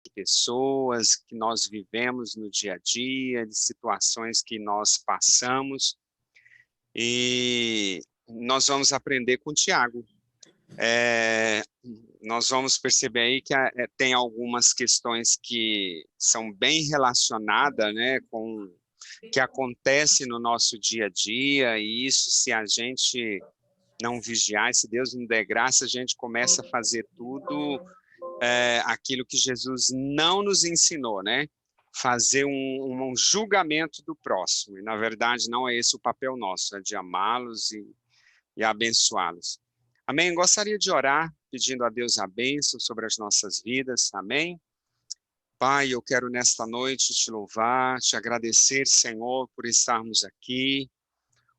de pessoas que nós vivemos no dia a dia, de situações que nós passamos, e nós vamos aprender com o Tiago. Nós vamos perceber aí que tem algumas questões que são bem relacionadas, né, com o que acontece no nosso dia a dia, e isso, se a gente não vigiar, se Deus não der graça, a gente começa a fazer tudo aquilo que Jesus não nos ensinou, né? Fazer um julgamento do próximo, e na verdade não é esse o papel nosso, é de amá-los e abençoá-los. Amém? Gostaria de orar, pedindo a Deus a bênção sobre as nossas vidas, amém? Pai, eu quero nesta noite te louvar, te agradecer, Senhor, por estarmos aqui.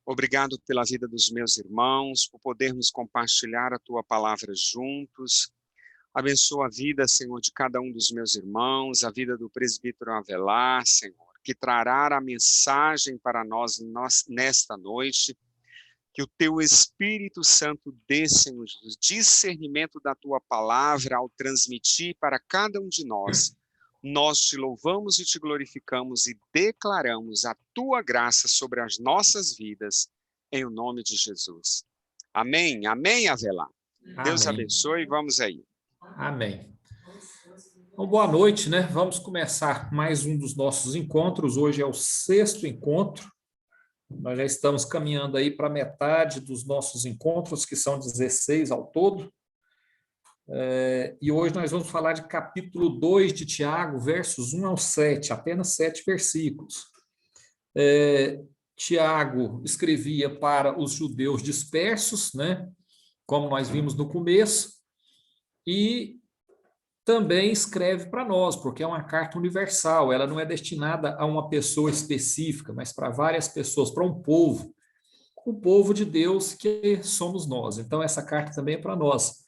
Obrigado pela vida dos meus irmãos, por podermos compartilhar a tua palavra juntos. Abençoa a vida, Senhor, de cada um dos meus irmãos, a vida do presbítero Avelar, Senhor, que trará a mensagem para nós nesta noite. Que o teu Espírito Santo dê, Senhor Jesus, discernimento da tua palavra ao transmitir para cada um de nós. Nós te louvamos e te glorificamos e declaramos a tua graça sobre as nossas vidas, em o nome de Jesus. Amém? Amém, Avelar? Amém. Deus abençoe, vamos aí. Amém. Então, boa noite, né? Vamos começar mais um dos nossos encontros. Hoje é o 6º encontro. Nós já estamos caminhando aí para metade dos nossos encontros, que são 16 ao todo. E hoje nós vamos falar de capítulo 2 de Tiago, versos 1 ao 7, apenas 7 versículos. Tiago escrevia para os judeus dispersos, né? Como nós vimos no começo, e também escreve para nós, porque é uma carta universal, ela não é destinada a uma pessoa específica, mas para várias pessoas, para um povo, o povo de Deus que somos nós. Então, essa carta também é para nós.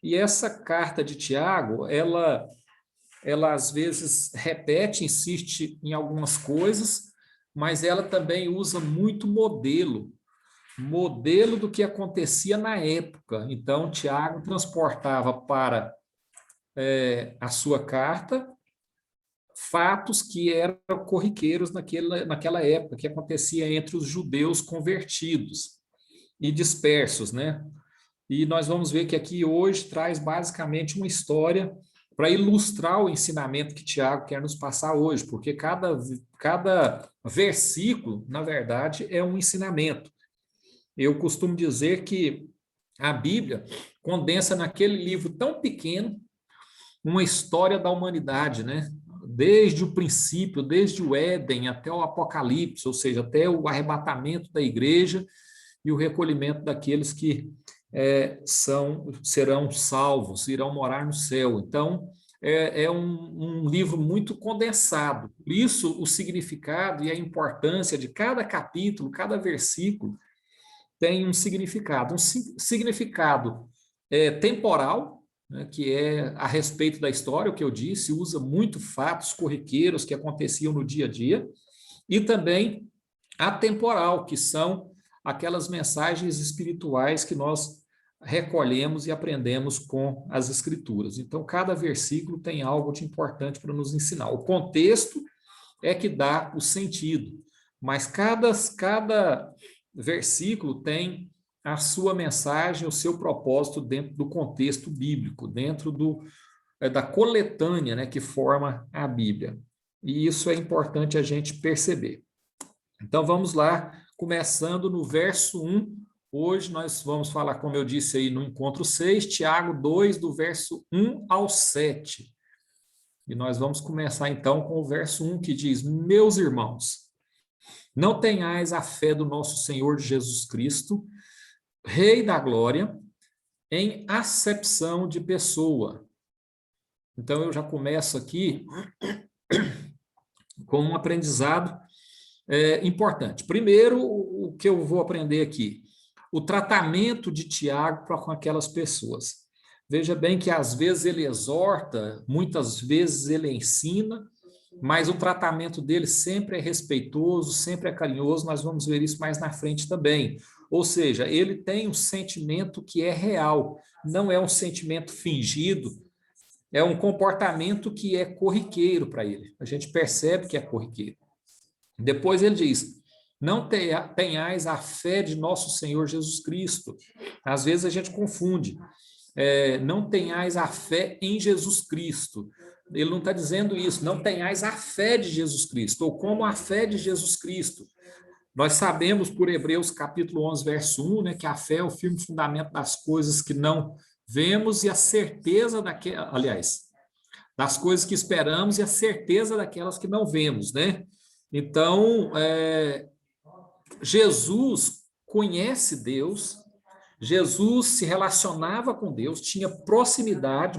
E essa carta de Tiago, ela às vezes repete, insiste em algumas coisas, mas ela também usa muito modelo do que acontecia na época. Então, Tiago transportava para a sua carta fatos que eram corriqueiros naquela época, que acontecia entre os judeus convertidos e dispersos, né? E nós vamos ver que aqui hoje traz basicamente uma história para ilustrar o ensinamento que Tiago quer nos passar hoje, porque cada versículo, na verdade, é um ensinamento. Eu costumo dizer que a Bíblia condensa naquele livro tão pequeno uma história da humanidade, né? Desde o princípio, desde o Éden até o Apocalipse, ou seja, até o arrebatamento da igreja e o recolhimento daqueles que serão salvos, irão morar no céu. Então, é um livro muito condensado. Por isso, o significado e a importância de cada capítulo, cada versículo, tem um significado. Um significado temporal, né, que é a respeito da história, o que eu disse, usa muito fatos corriqueiros que aconteciam no dia a dia, e também atemporal, que são aquelas mensagens espirituais que nós recolhemos e aprendemos com as Escrituras. Então, cada versículo tem algo de importante para nos ensinar. O contexto é que dá o sentido, mas cada versículo tem a sua mensagem, o seu propósito dentro do contexto bíblico, dentro da coletânea, né, que forma a Bíblia. E isso é importante a gente perceber. Então, vamos lá, começando no verso 1. Hoje nós vamos falar, como eu disse aí no encontro 6, Tiago 2, do verso 1 ao 7. E nós vamos começar então com o verso 1, que diz: Meus irmãos, não tenhais a fé do nosso Senhor Jesus Cristo, Rei da Glória, em acepção de pessoa. Então, eu já começo aqui com um aprendizado importante. Primeiro, o que eu vou aprender aqui? O tratamento de Tiago com aquelas pessoas. Veja bem que às vezes ele exorta, muitas vezes ele ensina, mas o tratamento dele sempre é respeitoso, sempre é carinhoso, nós vamos ver isso mais na frente também. Ou seja, ele tem um sentimento que é real, não é um sentimento fingido, é um comportamento que é corriqueiro para ele. A gente percebe que é corriqueiro. Depois ele diz: não tenhais a fé de nosso Senhor Jesus Cristo. Às vezes a gente confunde. Não tenhais a fé em Jesus Cristo. Ele não está dizendo isso. Não tenhais a fé de Jesus Cristo, ou como a fé de Jesus Cristo. Nós sabemos por Hebreus capítulo 11, verso 1, né, que a fé é o firme fundamento das coisas que não vemos e a certeza das coisas que esperamos e a certeza daquelas que não vemos, né? Então, Jesus conhece Deus, Jesus se relacionava com Deus, tinha proximidade,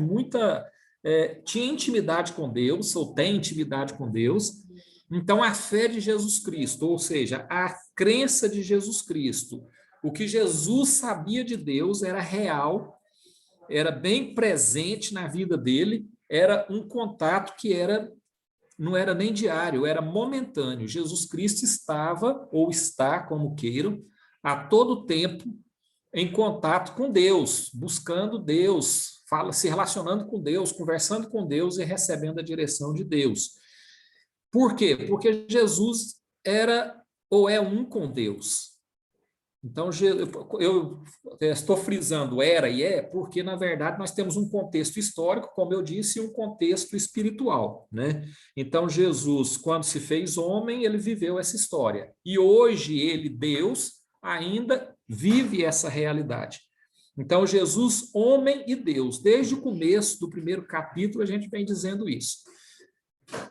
tinha intimidade com Deus, ou tem intimidade com Deus. Então, a fé de Jesus Cristo, ou seja, a crença de Jesus Cristo, o que Jesus sabia de Deus era real, era bem presente na vida dele, era um contato que não era nem diário, era momentâneo. Jesus Cristo estava, ou está, como queiram, a todo tempo em contato com Deus, buscando Deus, se relacionando com Deus, conversando com Deus e recebendo a direção de Deus. Por quê? Porque Jesus era ou é um com Deus. Então, eu estou frisando era e é, porque, na verdade, nós temos um contexto histórico, como eu disse, e um contexto espiritual, né? Então, Jesus, quando se fez homem, ele viveu essa história. E hoje, ele, Deus, ainda vive essa realidade. Então, Jesus, homem e Deus, desde o começo do primeiro capítulo, a gente vem dizendo isso.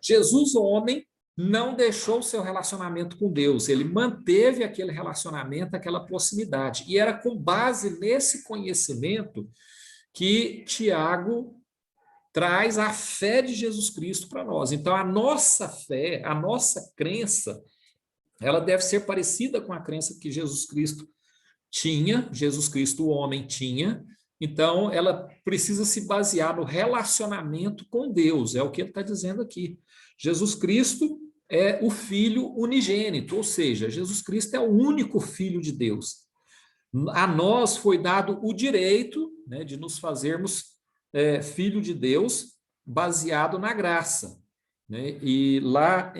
Jesus, homem, não deixou o seu relacionamento com Deus, ele manteve aquele relacionamento, aquela proximidade. E era com base nesse conhecimento que Tiago traz a fé de Jesus Cristo para nós. Então, a nossa fé, a nossa crença, ela deve ser parecida com a crença que Jesus Cristo tinha, Jesus Cristo, o homem, tinha. Então, ela precisa se basear no relacionamento com Deus, é o que ele está dizendo aqui. Jesus Cristo é o Filho unigênito, ou seja, Jesus Cristo é o único Filho de Deus. A nós foi dado o direito, né, de nos fazermos filho de Deus, baseado na graça. Né? E lá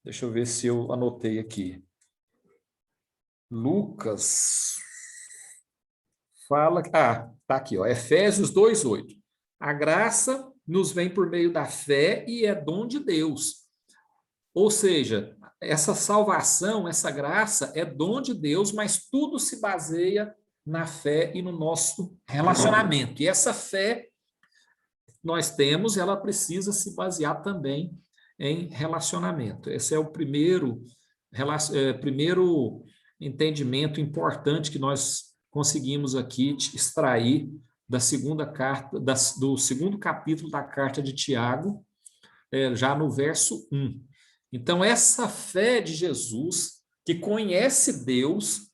deixa eu ver se eu anotei aqui, Lucas fala, tá aqui, ó, Efésios 2:8. A graça nos vem por meio da fé e é dom de Deus. Ou seja, essa salvação, essa graça é dom de Deus, mas tudo se baseia na fé e no nosso relacionamento. E essa fé nós temos, ela precisa se basear também em relacionamento. Esse é o primeiro entendimento importante que nós conseguimos aqui extrair da segunda carta, do segundo capítulo da carta de Tiago, já no verso 1. Então, essa fé de Jesus, que conhece Deus,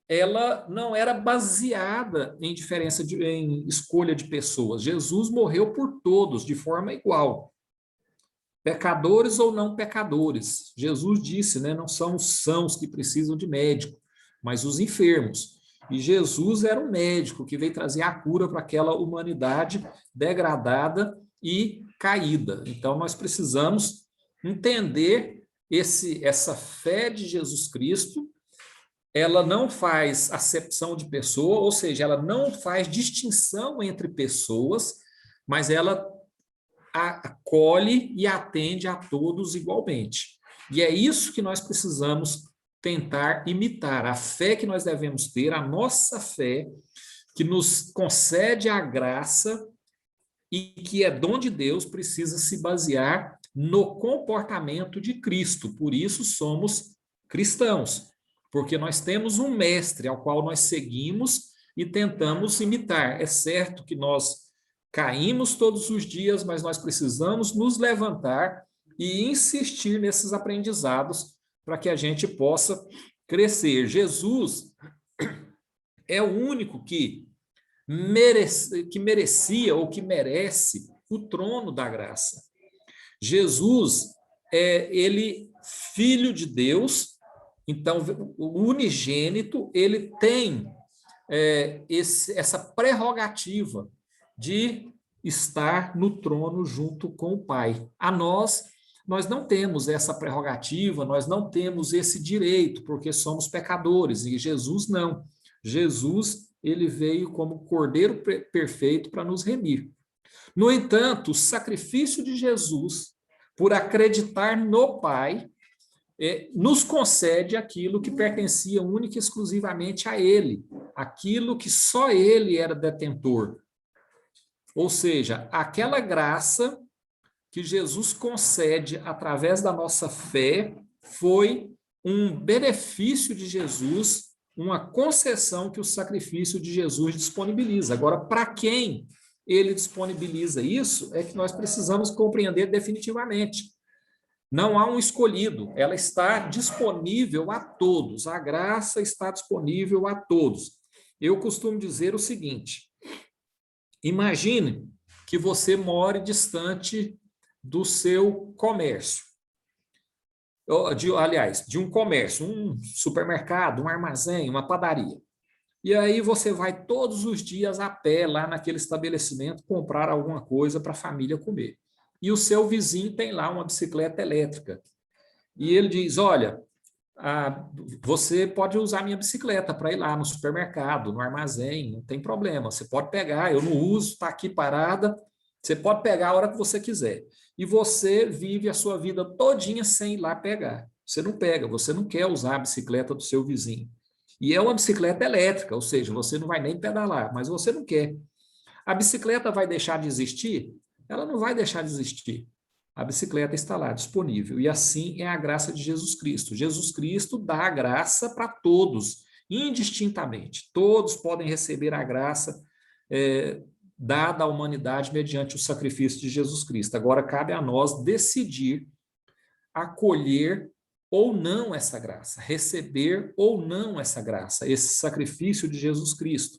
ela não era baseada em em escolha de pessoas. Jesus morreu por todos, de forma igual. Pecadores ou não pecadores. Jesus disse, né, não são os sãos que precisam de médico, mas os enfermos. E Jesus era um médico que veio trazer a cura para aquela humanidade degradada e caída. Então, nós precisamos entender essa fé de Jesus Cristo. Ela não faz acepção de pessoa, ou seja, ela não faz distinção entre pessoas, mas ela acolhe e atende a todos igualmente. E é isso que nós precisamos tentar imitar, a fé que nós devemos ter, a nossa fé, que nos concede a graça e que é dom de Deus, precisa se basear no comportamento de Cristo. Por isso somos cristãos, porque nós temos um mestre ao qual nós seguimos e tentamos imitar. É certo que nós caímos todos os dias, mas nós precisamos nos levantar e insistir nesses aprendizados para que a gente possa crescer. Jesus é o único que merecia ou que merece o trono da graça. Jesus ele filho de Deus, então o unigênito, ele tem essa prerrogativa de estar no trono junto com o Pai. Nós não temos essa prerrogativa, nós não temos esse direito, porque somos pecadores, e Jesus não. Jesus, ele veio como Cordeiro perfeito para nos remir. No entanto, o sacrifício de Jesus, por acreditar no Pai, nos concede aquilo que pertencia única e exclusivamente a Ele, aquilo que só Ele era detentor. Ou seja, aquela graça que Jesus concede através da nossa fé foi um benefício de Jesus, uma concessão que o sacrifício de Jesus disponibiliza. Agora, para quem ele disponibiliza isso, é que nós precisamos compreender definitivamente. Não há um escolhido, ela está disponível a todos, a graça está disponível a todos. Eu costumo dizer o seguinte: imagine que você more distante do seu comércio, de um comércio, um supermercado, um armazém, uma padaria. E aí você vai todos os dias a pé lá naquele estabelecimento comprar alguma coisa para a família comer. E o seu vizinho tem lá uma bicicleta elétrica. E ele diz, olha, você pode usar minha bicicleta para ir lá no supermercado, no armazém, não tem problema. Você pode pegar, eu não uso, está aqui parada, você pode pegar a hora que você quiser. E você vive a sua vida todinha sem ir lá pegar. Você não pega, você não quer usar a bicicleta do seu vizinho. E é uma bicicleta elétrica, ou seja, você não vai nem pedalar, mas você não quer. A bicicleta vai deixar de existir? Ela não vai deixar de existir. A bicicleta está lá, disponível. E assim é a graça de Jesus Cristo. Jesus Cristo dá a graça para todos, indistintamente. Todos podem receber a graça dada à humanidade mediante o sacrifício de Jesus Cristo. Agora, cabe a nós decidir acolher ou não essa graça, receber ou não essa graça, esse sacrifício de Jesus Cristo.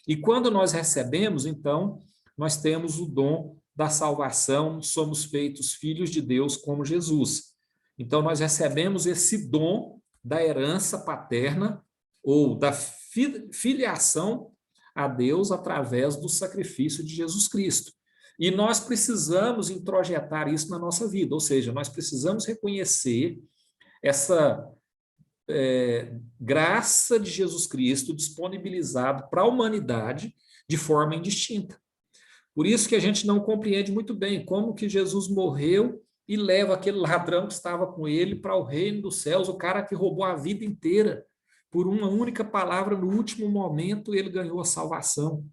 E quando nós recebemos, então, nós temos o dom da salvação, somos feitos filhos de Deus como Jesus. Então, nós recebemos esse dom da herança paterna ou da filiação a Deus através do sacrifício de Jesus Cristo. E nós precisamos introjetar isso na nossa vida, ou seja, nós precisamos reconhecer essa graça de Jesus Cristo disponibilizado para a humanidade de forma indistinta. Por isso que a gente não compreende muito bem como que Jesus morreu e leva aquele ladrão que estava com ele para o reino dos céus, o cara que roubou a vida inteira. Por uma única palavra, no último momento, ele ganhou a salvação.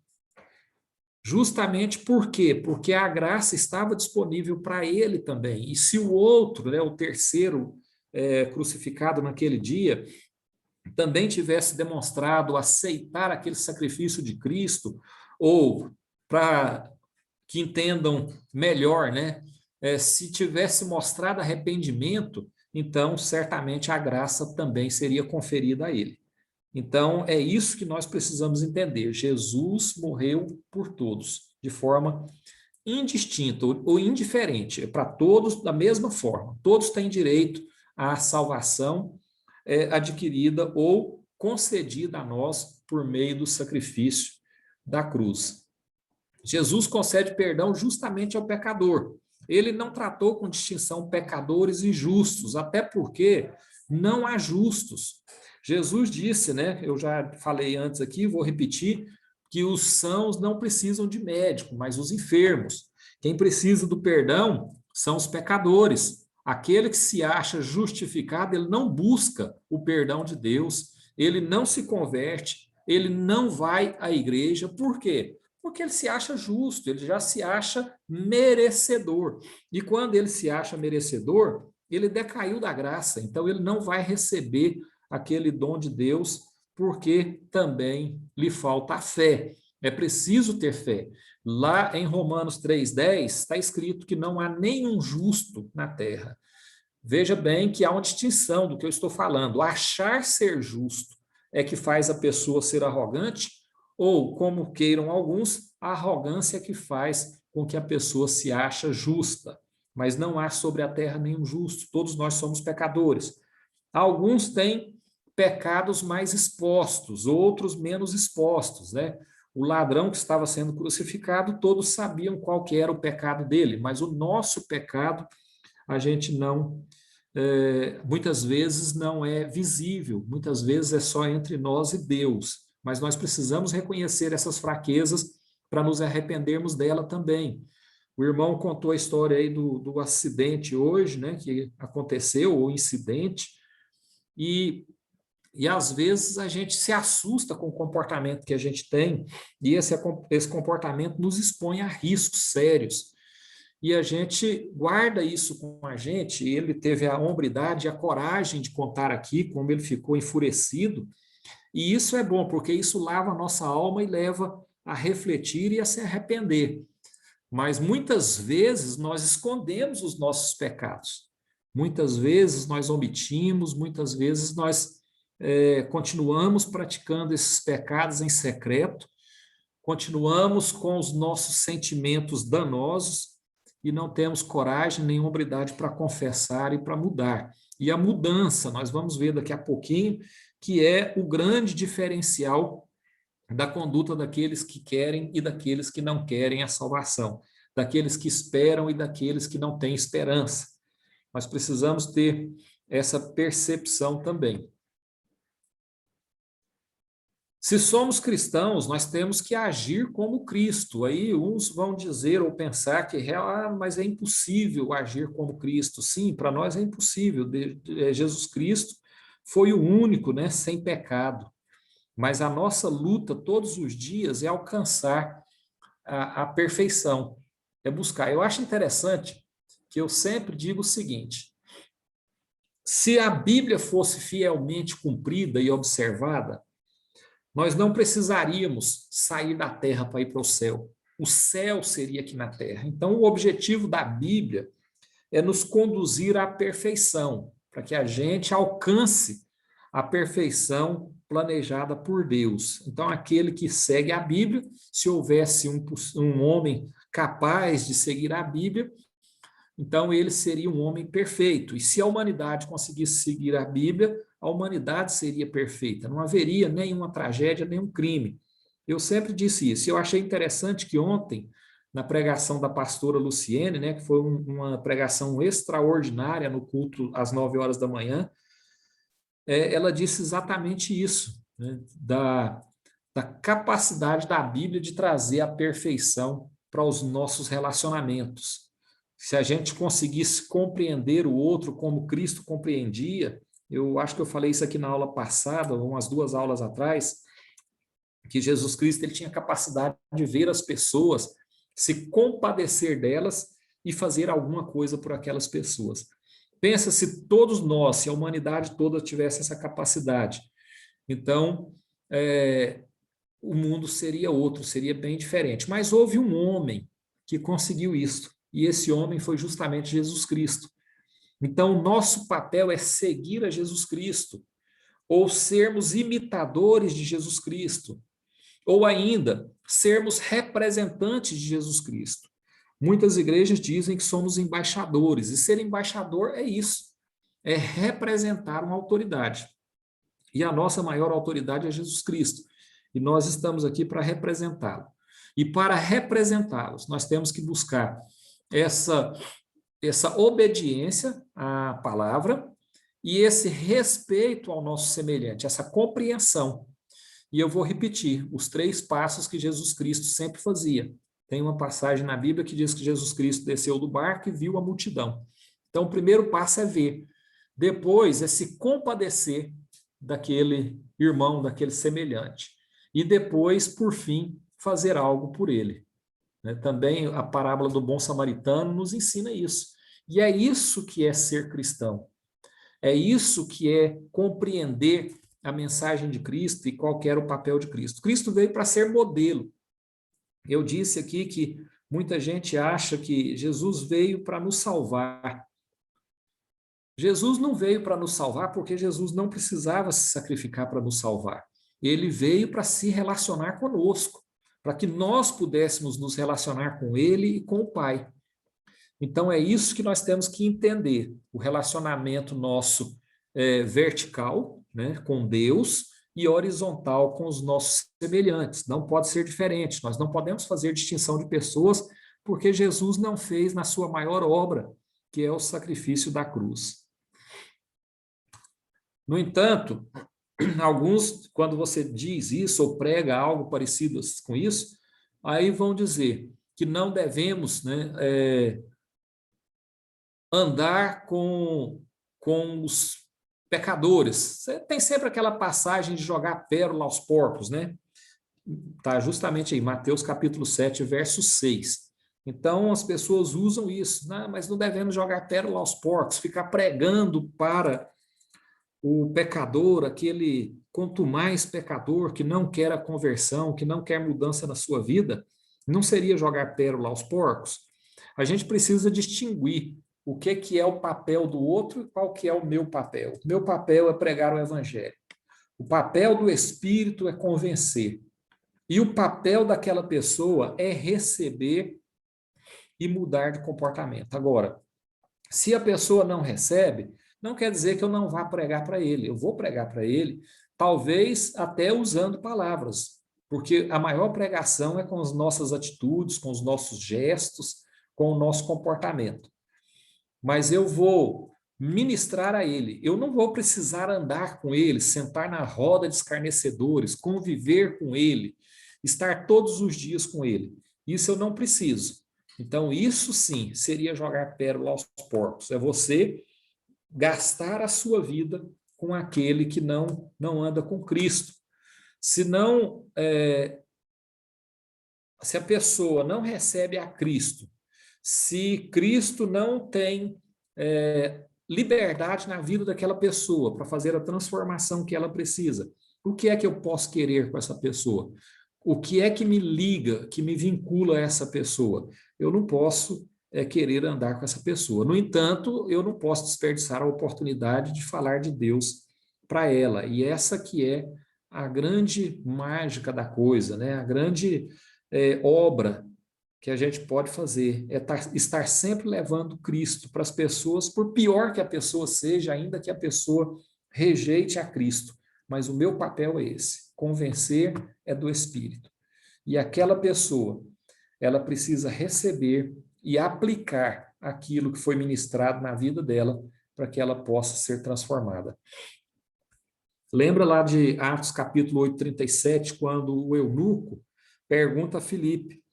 Justamente por quê? Porque a graça estava disponível para ele também. E se o outro, o terceiro crucificado naquele dia, também tivesse demonstrado aceitar aquele sacrifício de Cristo, ou para que entendam melhor, se tivesse mostrado arrependimento, então certamente a graça também seria conferida a ele. Então é isso que nós precisamos entender. Jesus morreu por todos, de forma indistinta ou indiferente, para todos da mesma forma. Todos têm direito à salvação adquirida ou concedida a nós por meio do sacrifício da cruz. Jesus concede perdão justamente ao pecador. Ele não tratou com distinção pecadores e justos, até porque não há justos. Jesus disse, eu já falei antes aqui, vou repetir, que os sãos não precisam de médico, mas os enfermos. Quem precisa do perdão são os pecadores. Aquele que se acha justificado, ele não busca o perdão de Deus, ele não se converte, ele não vai à igreja. Por quê? Porque ele se acha justo, ele já se acha merecedor. E quando ele se acha merecedor, ele decaiu da graça, então ele não vai receber aquele dom de Deus, porque também lhe falta a fé. É preciso ter fé. Lá em Romanos 3,10 está escrito que não há nenhum justo na terra. Veja bem que há uma distinção do que eu estou falando. Achar ser justo é que faz a pessoa ser arrogante, ou, como queiram alguns, a arrogância é que faz com que a pessoa se ache justa. Mas não há sobre a terra nenhum justo, todos nós somos pecadores. Alguns têm pecados mais expostos, outros menos expostos, O ladrão que estava sendo crucificado, todos sabiam qual que era o pecado dele, mas o nosso pecado, a gente não, muitas vezes não é visível, muitas vezes é só entre nós e Deus, mas nós precisamos reconhecer essas fraquezas para nos arrependermos dela também. O irmão contou a história aí do acidente hoje, né, que aconteceu, o incidente, e às vezes a gente se assusta com o comportamento que a gente tem, e esse comportamento nos expõe a riscos sérios. E a gente guarda isso com a gente, e ele teve a hombridade e a coragem de contar aqui como ele ficou enfurecido, e isso é bom, porque isso lava a nossa alma e leva a refletir e a se arrepender. Mas muitas vezes nós escondemos os nossos pecados. Muitas vezes nós omitimos, muitas vezes nós continuamos praticando esses pecados em secreto, continuamos com os nossos sentimentos danosos e não temos coragem nem hombridade para confessar e para mudar. E a mudança, nós vamos ver daqui a pouquinho, que é o grande diferencial da conduta daqueles que querem e daqueles que não querem a salvação, daqueles que esperam e daqueles que não têm esperança. Nós precisamos ter essa percepção também. Se somos cristãos, nós temos que agir como Cristo. Aí uns vão dizer ou pensar que mas é impossível agir como Cristo. Sim, para nós é impossível. Jesus Cristo foi o único, né, sem pecado. Mas a nossa luta todos os dias é alcançar a perfeição, é buscar. Eu acho interessante que eu sempre digo o seguinte: se a Bíblia fosse fielmente cumprida e observada, nós não precisaríamos sair da terra para ir para o céu. O céu seria aqui na terra. Então, o objetivo da Bíblia é nos conduzir à perfeição, para que a gente alcance a perfeição planejada por Deus. Então, aquele que segue a Bíblia, se houvesse um homem capaz de seguir a Bíblia, então ele seria um homem perfeito. E se a humanidade conseguisse seguir a Bíblia, a humanidade seria perfeita. Não haveria nenhuma tragédia, nenhum crime. Eu sempre disse isso. Eu achei interessante que ontem, na pregação da pastora Luciene, né, que foi uma pregação extraordinária no culto às 9 horas da manhã, ela disse exatamente isso, né, da capacidade da Bíblia de trazer a perfeição para os nossos relacionamentos. Se a gente conseguisse compreender o outro como Cristo compreendia, eu acho que eu falei isso aqui na aula passada, umas 2 aulas atrás, que Jesus Cristo ele tinha capacidade de ver as pessoas, se compadecer delas e fazer alguma coisa por aquelas pessoas. Pensa se todos nós, se a humanidade toda tivesse essa capacidade. Então, o mundo seria outro, seria bem diferente. Mas houve um homem que conseguiu isso, e esse homem foi justamente Jesus Cristo. Então, o nosso papel é seguir a Jesus Cristo, ou sermos imitadores de Jesus Cristo, ou ainda, sermos representantes de Jesus Cristo. Muitas igrejas dizem que somos embaixadores, e ser embaixador é isso, é representar uma autoridade. E a nossa maior autoridade é Jesus Cristo, e nós estamos aqui para representá-lo. E para representá-los, nós temos que buscar essa obediência à palavra e esse respeito ao nosso semelhante, essa compreensão. E eu vou repetir os 3 passos que Jesus Cristo sempre fazia. Tem uma passagem na Bíblia que diz que Jesus Cristo desceu do barco e viu a multidão. Então, o primeiro passo é ver. Depois é se compadecer daquele irmão, daquele semelhante. E depois, por fim, fazer algo por ele. Também a parábola do bom samaritano nos ensina isso. E é isso que é ser cristão. É isso que é compreender a mensagem de Cristo e qual que era o papel de Cristo. Cristo veio para ser modelo. Eu disse aqui que muita gente acha que Jesus veio para nos salvar. Jesus não veio para nos salvar porque Jesus não precisava se sacrificar para nos salvar. Ele veio para se relacionar conosco, para que nós pudéssemos nos relacionar com Ele e com o Pai. Então, é isso que nós temos que entender, o relacionamento nosso vertical, né, com Deus, e horizontal com os nossos semelhantes. Não pode ser diferente. Nós não podemos fazer distinção de pessoas, porque Jesus não fez na sua maior obra, que é o sacrifício da cruz. No entanto, alguns, quando você diz isso ou prega algo parecido com isso, aí vão dizer que não devemos, né, andar com os pecadores. Tem sempre aquela passagem de jogar pérola aos porcos, né? Está justamente aí, Mateus capítulo 7, verso 6. Então, as pessoas usam isso, mas não devemos jogar pérola aos porcos, ficar pregando para o pecador, aquele quanto mais pecador, que não quer a conversão, que não quer mudança na sua vida, não seria jogar pérola aos porcos? A gente precisa distinguir o que é o papel do outro e qual que é o meu papel. O meu papel é pregar o evangelho. O papel do Espírito é convencer. E o papel daquela pessoa é receber e mudar de comportamento. Agora, se a pessoa não recebe, não quer dizer que eu não vá pregar para ele. Eu vou pregar para ele, talvez até usando palavras, porque a maior pregação é com as nossas atitudes, com os nossos gestos, com o nosso comportamento. Mas eu vou ministrar a ele. Eu não vou precisar andar com ele, sentar na roda de escarnecedores, conviver com ele, estar todos os dias com ele. Isso eu não preciso. Então, isso sim seria jogar pérola aos porcos. É você gastar a sua vida com aquele que não anda com Cristo. Se a pessoa não recebe a Cristo, se Cristo não tem liberdade na vida daquela pessoa para fazer a transformação que ela precisa, o que é que eu posso querer com essa pessoa? O que é que me liga, que me vincula a essa pessoa? Eu não posso querer andar com essa pessoa. No entanto, eu não posso desperdiçar a oportunidade de falar de Deus para ela. E essa que é a grande mágica da coisa, né? A grande obra que a gente pode fazer é estar sempre levando Cristo para as pessoas, por pior que a pessoa seja, ainda que a pessoa rejeite a Cristo. Mas o meu papel é esse, convencer é do Espírito. E aquela pessoa, ela precisa receber e aplicar aquilo que foi ministrado na vida dela para que ela possa ser transformada. Lembra lá de Atos capítulo 8, 37, quando o eunuco pergunta a Filipe,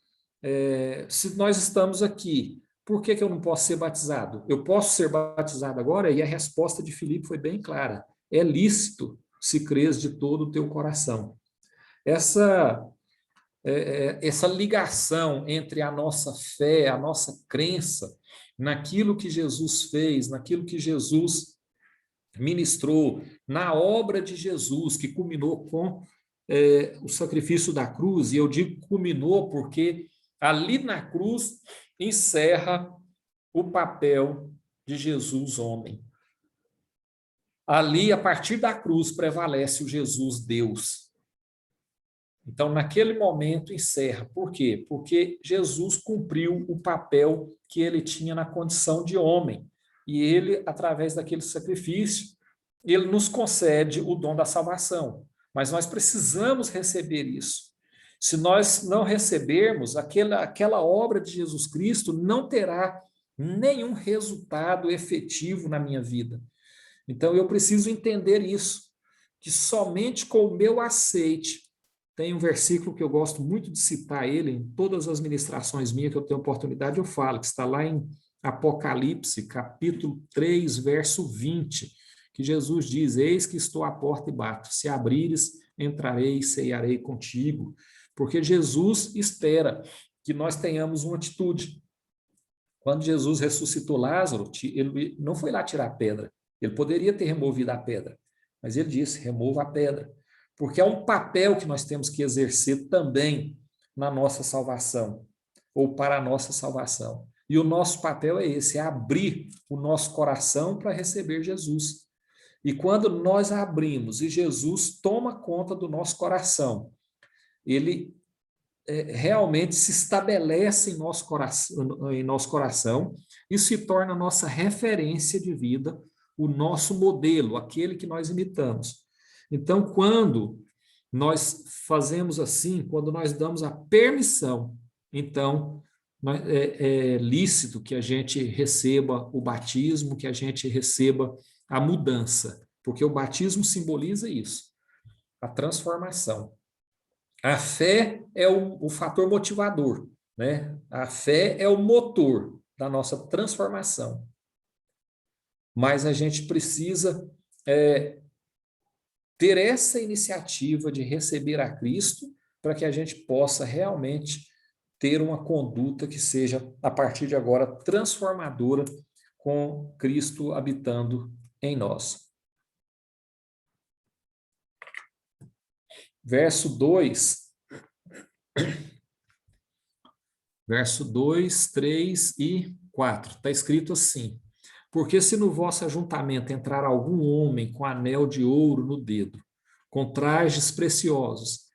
se nós estamos aqui, por que eu não posso ser batizado? Eu posso ser batizado agora? E a resposta de Filipe foi bem clara. É lícito se crês de todo o teu coração. Essa ligação entre a nossa fé, a nossa crença naquilo que Jesus fez, naquilo que Jesus ministrou, na obra de Jesus, que culminou com o sacrifício da cruz, e eu digo culminou porque ali na cruz encerra o papel de Jesus homem. Ali, a partir da cruz, prevalece o Jesus Deus. Então, naquele momento, encerra. Por quê? Porque Jesus cumpriu o papel que ele tinha na condição de homem. E ele, através daquele sacrifício, ele nos concede o dom da salvação. Mas nós precisamos receber isso. Se nós não recebermos, aquela obra de Jesus Cristo não terá nenhum resultado efetivo na minha vida. Então, eu preciso entender isso, que somente com o meu aceite. Tem um versículo que eu gosto muito de citar ele, em todas as ministrações minhas que eu tenho oportunidade, eu falo, que está lá em Apocalipse, capítulo 3, verso 20, que Jesus diz, eis que estou à porta e bato, se abrires, entrarei e ceiarei contigo, porque Jesus espera que nós tenhamos uma atitude. Quando Jesus ressuscitou Lázaro, ele não foi lá tirar a pedra, ele poderia ter removido a pedra, mas ele disse, remova a pedra, porque é um papel que nós temos que exercer também na nossa salvação, ou para a nossa salvação. E o nosso papel é esse, é abrir o nosso coração para receber Jesus. E quando nós abrimos e Jesus toma conta do nosso coração, ele realmente se estabelece em nosso coração e se torna a nossa referência de vida, o nosso modelo, aquele que nós imitamos. Então, quando nós fazemos assim, quando nós damos a permissão, então é lícito que a gente receba o batismo, que a gente receba a mudança, porque o batismo simboliza isso, a transformação. A fé é o fator motivador, né? A fé é o motor da nossa transformação. Mas a gente precisa ter essa iniciativa de receber a Cristo para que a gente possa realmente ter uma conduta que seja, a partir de agora, transformadora, com Cristo habitando em nós. Verso 2, 3 e 4, está escrito assim: porque se no vosso ajuntamento entrar algum homem com anel de ouro no dedo, com trajes preciosos,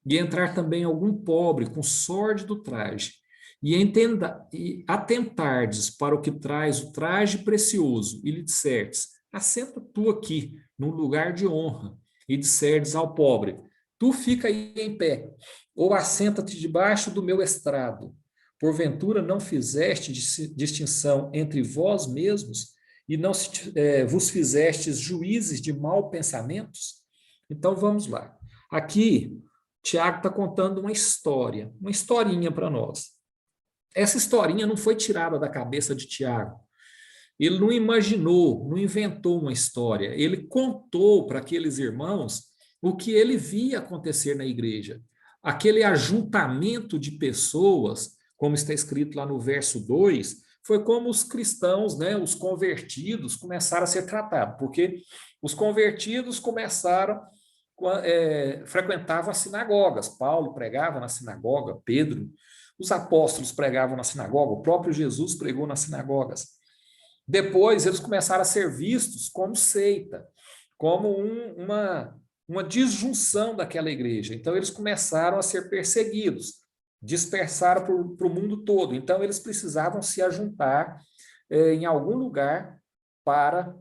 e entrar também algum pobre com sórdido traje, e atentardes para o que traz o traje precioso, e lhe disserdes: assenta tu aqui, num lugar de honra, e disserdes ao pobre: tu fica aí em pé, ou assenta-te debaixo do meu estrado. Porventura não fizeste distinção entre vós mesmos, e não vos fizestes juízes de mau pensamentos? Então vamos lá. Aqui, Tiago está contando uma história, uma historinha para nós. Essa historinha não foi tirada da cabeça de Tiago. Ele não imaginou, não inventou uma história. Ele contou para aqueles irmãos o que ele via acontecer na igreja. Aquele ajuntamento de pessoas, como está escrito lá no verso 2, foi como os cristãos, né, os convertidos, começaram a ser tratados, porque os convertidos começaram, frequentavam as sinagogas. Paulo pregava na sinagoga, Pedro, os apóstolos pregavam na sinagoga, o próprio Jesus pregou nas sinagogas. Depois, eles começaram a ser vistos como seita, como uma disjunção daquela igreja. Então, eles começaram a ser perseguidos, dispersaram para o mundo todo. Então, eles precisavam se ajuntar em algum lugar para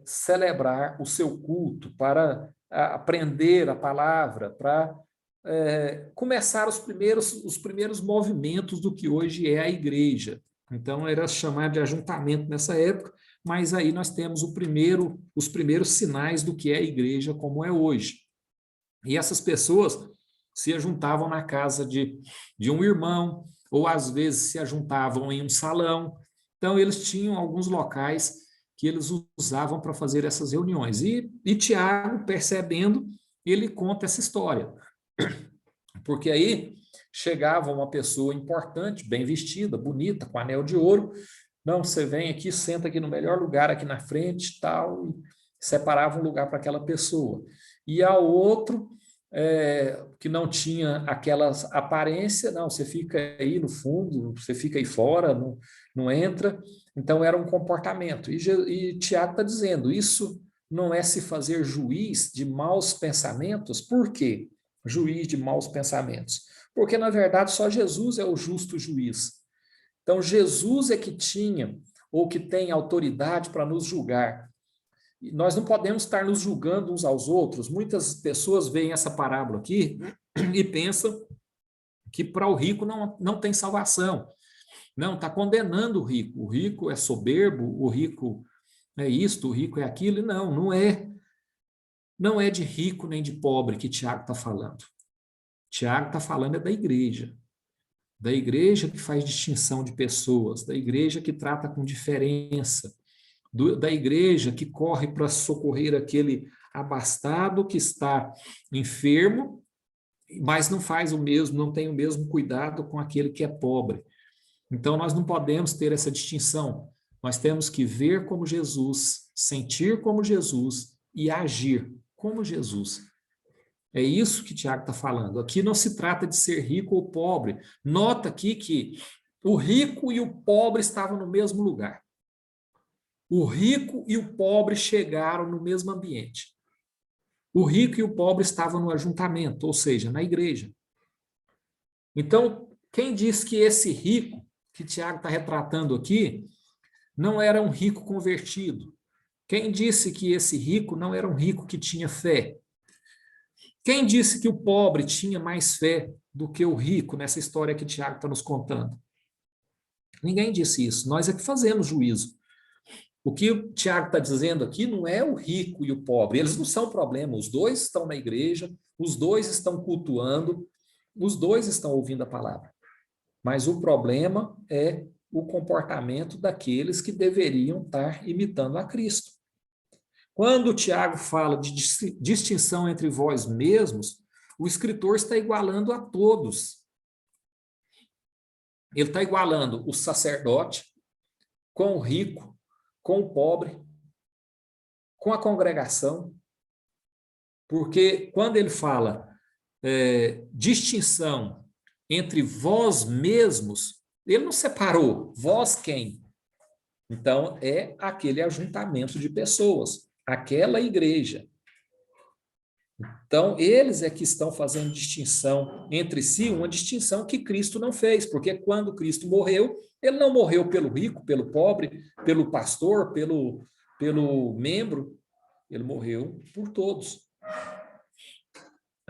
celebrar o seu culto, para aprender a palavra, para começar os primeiros movimentos do que hoje é a igreja. Então, era chamado de ajuntamento nessa época, mas aí nós temos os primeiros sinais do que é a igreja como é hoje. E essas pessoas se ajuntavam na casa de um irmão, ou às vezes se ajuntavam em um salão. Então, eles tinham alguns locais que eles usavam para fazer essas reuniões. E Tiago, percebendo, ele conta essa história. Porque aí chegava uma pessoa importante, bem vestida, bonita, com anel de ouro. Não, você vem aqui, senta aqui no melhor lugar aqui na frente, tal, e separava um lugar para aquela pessoa. E ao outro, que não tinha aquela aparência, não, você fica aí no fundo, você fica aí fora, não entra. Então era um comportamento. E Tiago está dizendo, isso não é se fazer juiz de maus pensamentos. Por quê? Juiz de maus pensamentos. Porque, na verdade, só Jesus é o justo juiz. Então, Jesus é que tinha ou que tem autoridade para nos julgar. E nós não podemos estar nos julgando uns aos outros. Muitas pessoas veem essa parábola aqui e pensam que para o rico não tem salvação. Não, está condenando o rico. O rico é soberbo, o rico é isto, o rico é aquilo. Não, não é. Não é de rico nem de pobre que Tiago está falando. Tiago está falando da igreja que faz distinção de pessoas, da igreja que trata com diferença, da igreja que corre para socorrer aquele abastado que está enfermo, mas não faz o mesmo, não tem o mesmo cuidado com aquele que é pobre. Então, nós não podemos ter essa distinção. Nós temos que ver como Jesus, sentir como Jesus e agir como Jesus. É isso que Tiago está falando. Aqui não se trata de ser rico ou pobre. Nota aqui que o rico e o pobre estavam no mesmo lugar. O rico e o pobre chegaram no mesmo ambiente. O rico e o pobre estavam no ajuntamento, ou seja, na igreja. Então, quem diz que esse rico que Tiago está retratando aqui não era um rico convertido, Quem disse que esse rico não era um rico que tinha fé? Quem disse que o pobre tinha mais fé do que o rico nessa história que Tiago está nos contando? Ninguém disse isso, nós é que fazemos juízo. O que o Tiago está dizendo aqui não é o rico e o pobre, eles não são problema, os dois estão na igreja, os dois estão cultuando, os dois estão ouvindo a palavra. Mas o problema é o comportamento daqueles que deveriam estar imitando a Cristo. Quando o Tiago fala de distinção entre vós mesmos, o escritor está igualando a todos. Ele está igualando o sacerdote com o rico, com o pobre, com a congregação, porque quando ele fala distinção entre vós mesmos, ele não separou vós quem. Então, é aquele ajuntamento de pessoas, aquela igreja. Então, eles é que estão fazendo distinção entre si, uma distinção que Cristo não fez, porque quando Cristo morreu, ele não morreu pelo rico, pelo pobre, pelo pastor, pelo membro, ele morreu por todos.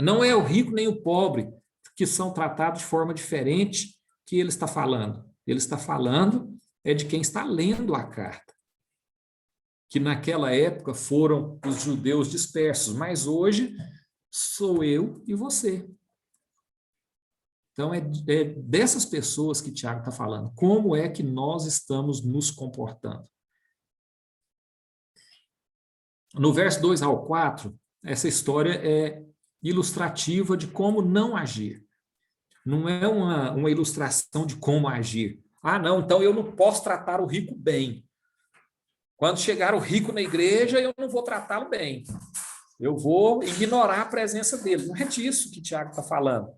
Não é o rico nem o pobre que são tratados de forma diferente que ele está falando. Ele está falando de quem está lendo a carta, que naquela época foram os judeus dispersos, mas hoje sou eu e você. Então, é dessas pessoas que Tiago está falando. Como é que nós estamos nos comportando? No verso 2 ao 4, essa história é ilustrativa de como não agir. Não é uma ilustração de como agir. Ah, não, então eu não posso tratar o rico bem. Quando chegar o rico na igreja, eu não vou tratá-lo bem. Eu vou ignorar a presença dele. Não é disso que Tiago está falando.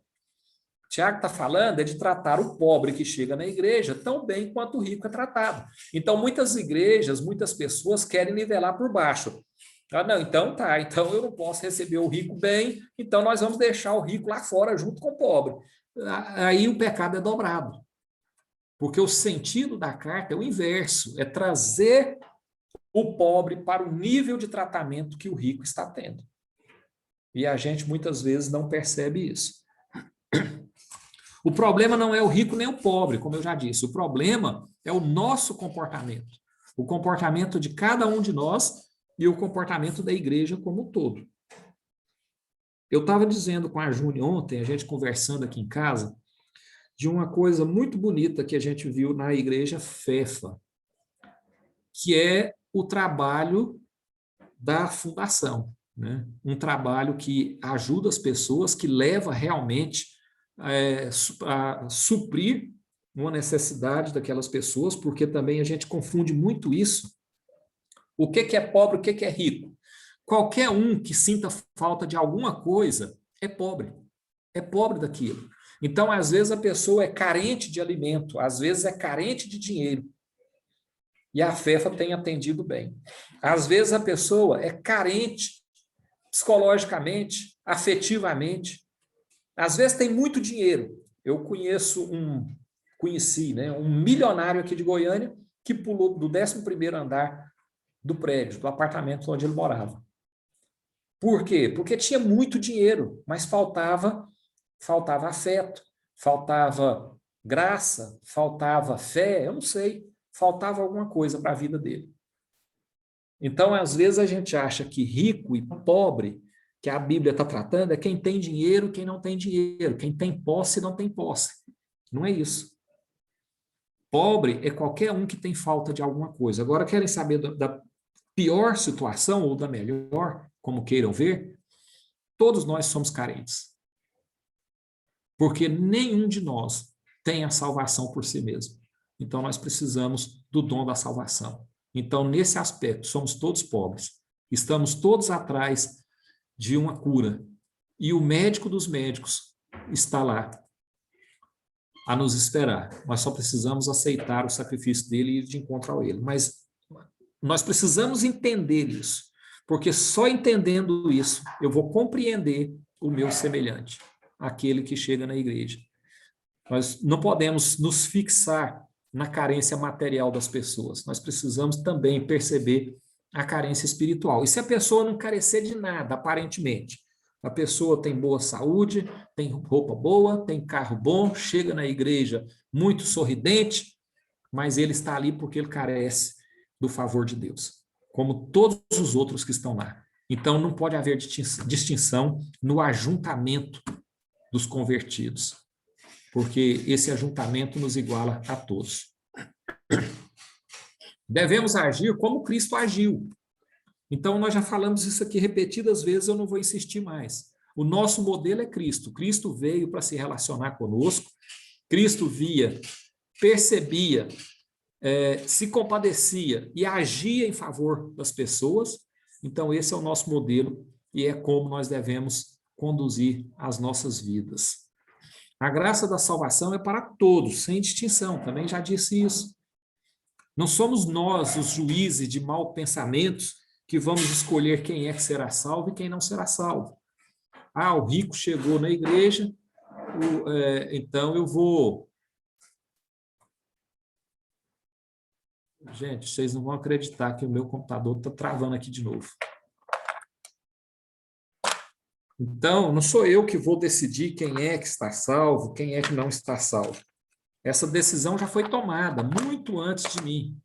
Tiago está falando de tratar o pobre que chega na igreja tão bem quanto o rico é tratado. Então, muitas igrejas, muitas pessoas querem nivelar por baixo. Ah, não, então tá, então eu não posso receber o rico bem, então nós vamos deixar o rico lá fora junto com o pobre. Aí o pecado é dobrado. Porque o sentido da carta é o inverso, é trazer o pobre para o nível de tratamento que o rico está tendo. E a gente muitas vezes não percebe isso. O problema não é o rico nem o pobre, como eu já disse. O problema é o nosso comportamento. O comportamento de cada um de nós e o comportamento da igreja como um todo. Eu estava dizendo com a Júnia ontem, a gente conversando aqui em casa, de uma coisa muito bonita que a gente viu na igreja FEFA, que é o trabalho da fundação, né? Um trabalho que ajuda as pessoas, que leva realmente a suprir uma necessidade daquelas pessoas, porque também a gente confunde muito isso. O que é pobre, o que é rico? Qualquer um que sinta falta de alguma coisa é pobre daquilo. Então, às vezes, a pessoa é carente de alimento, às vezes é carente de dinheiro. E a FEFA tem atendido bem. Às vezes, a pessoa é carente psicologicamente, afetivamente. Às vezes, tem muito dinheiro. Eu conheci, né, um milionário aqui de Goiânia que pulou do 11º andar do prédio, do apartamento onde ele morava. Por quê? Porque tinha muito dinheiro, mas faltava afeto, faltava graça, faltava fé, eu não sei, faltava alguma coisa para a vida dele. Então, às vezes, a gente acha que rico e pobre, que a Bíblia está tratando, é quem tem dinheiro, quem não tem dinheiro, quem tem posse, não tem posse. Não é isso. Pobre é qualquer um que tem falta de alguma coisa. Agora, querem saber da pior situação ou da melhor, como queiram ver? Todos nós somos carentes. Porque nenhum de nós tem a salvação por si mesmo. Então, nós precisamos do dom da salvação. Então, nesse aspecto, somos todos pobres. Estamos todos atrás de uma cura. E o médico dos médicos está lá a nos esperar. Nós só precisamos aceitar o sacrifício dele e ir de encontro a ele. Mas nós precisamos entender isso. Porque só entendendo isso, eu vou compreender o meu semelhante, aquele que chega na igreja. Nós não podemos nos fixar na carência material das pessoas. Nós precisamos também perceber a carência espiritual. E se a pessoa não carecer de nada, aparentemente, a pessoa tem boa saúde, tem roupa boa, tem carro bom, chega na igreja muito sorridente, mas ele está ali porque ele carece do favor de Deus, como todos os outros que estão lá. Então, não pode haver distinção no ajuntamento dos convertidos, porque esse ajuntamento nos iguala a todos. Devemos agir como Cristo agiu. Então, nós já falamos isso aqui repetidas vezes, eu não vou insistir mais. O nosso modelo é Cristo. Cristo veio para se relacionar conosco. Cristo via, percebia, se compadecia e agia em favor das pessoas. Então, esse é o nosso modelo e é como nós devemos conduzir as nossas vidas. A graça da salvação é para todos, sem distinção. Também já disse isso. Não somos nós, os juízes de maus pensamentos, que vamos escolher quem é que será salvo e quem não será salvo. Ah, o rico chegou na igreja, então eu vou... Gente, vocês não vão acreditar que o meu computador está travando aqui de novo. Então, não sou eu que vou decidir quem é que está salvo, quem é que não está salvo. Essa decisão já foi tomada muito antes de mim.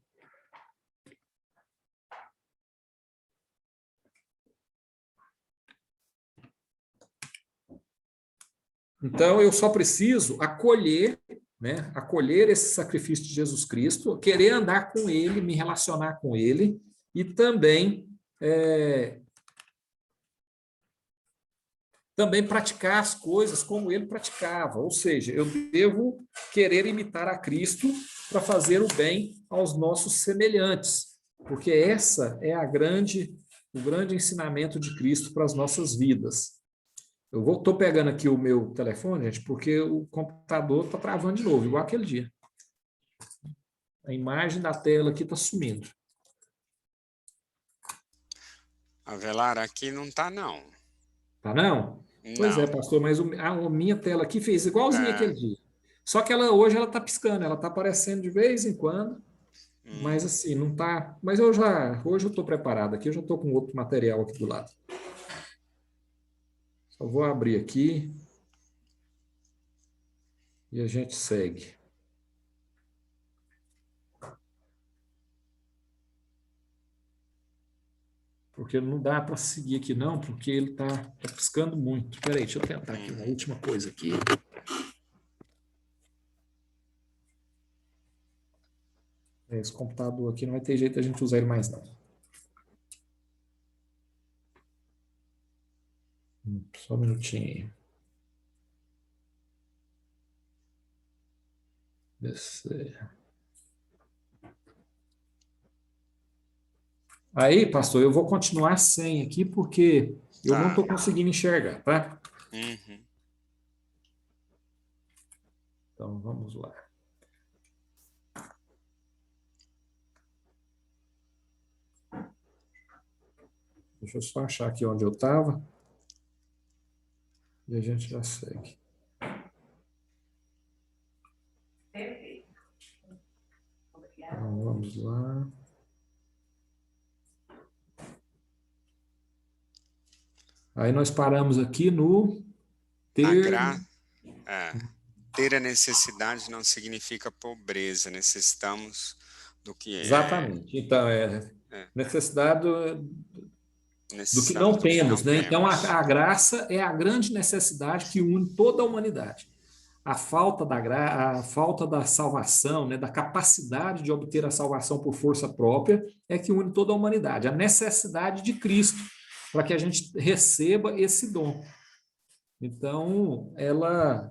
Então, eu só preciso acolher, né, acolher esse sacrifício de Jesus Cristo, querer andar com ele, me relacionar com ele, e também, também praticar as coisas como ele praticava. Ou seja, eu devo querer imitar a Cristo para fazer o bem aos nossos semelhantes, porque essa é o grande ensinamento de Cristo para as nossas vidas. Eu estou pegando aqui o meu telefone, gente, porque o computador está travando de novo, igual aquele dia. A imagem da tela aqui está sumindo. Avelar, aqui não está, não. Tá não? Não. Pois é, pastor, mas a minha tela aqui fez igualzinho aquele dia. Só que hoje ela está piscando, ela está aparecendo de vez em quando, mas assim, não está... Mas hoje eu estou preparado aqui, eu já estou com outro material aqui do lado. Só vou abrir aqui e a gente segue. Porque não dá para seguir aqui não, porque ele está piscando muito. Espera aí, deixa eu tentar aqui uma última coisa aqui. Esse computador aqui não vai ter jeito a gente usar ele mais não. Só um minutinho. Descer. Aí, pastor, eu vou continuar sem aqui, porque eu não estou conseguindo enxergar, tá? Então, vamos lá. Deixa eu só achar aqui onde eu estava. E a gente já segue. Então, vamos lá. Aí nós paramos aqui no ter... Ter a necessidade não significa pobreza, necessitamos do que é. Exatamente. Então, necessidade do que não temos, né? Então, a graça é a grande necessidade que une toda a humanidade. A falta da salvação, né, da capacidade de obter a salvação por força própria, é que une toda a humanidade. A necessidade de Cristo, para que a gente receba esse dom. Então, ela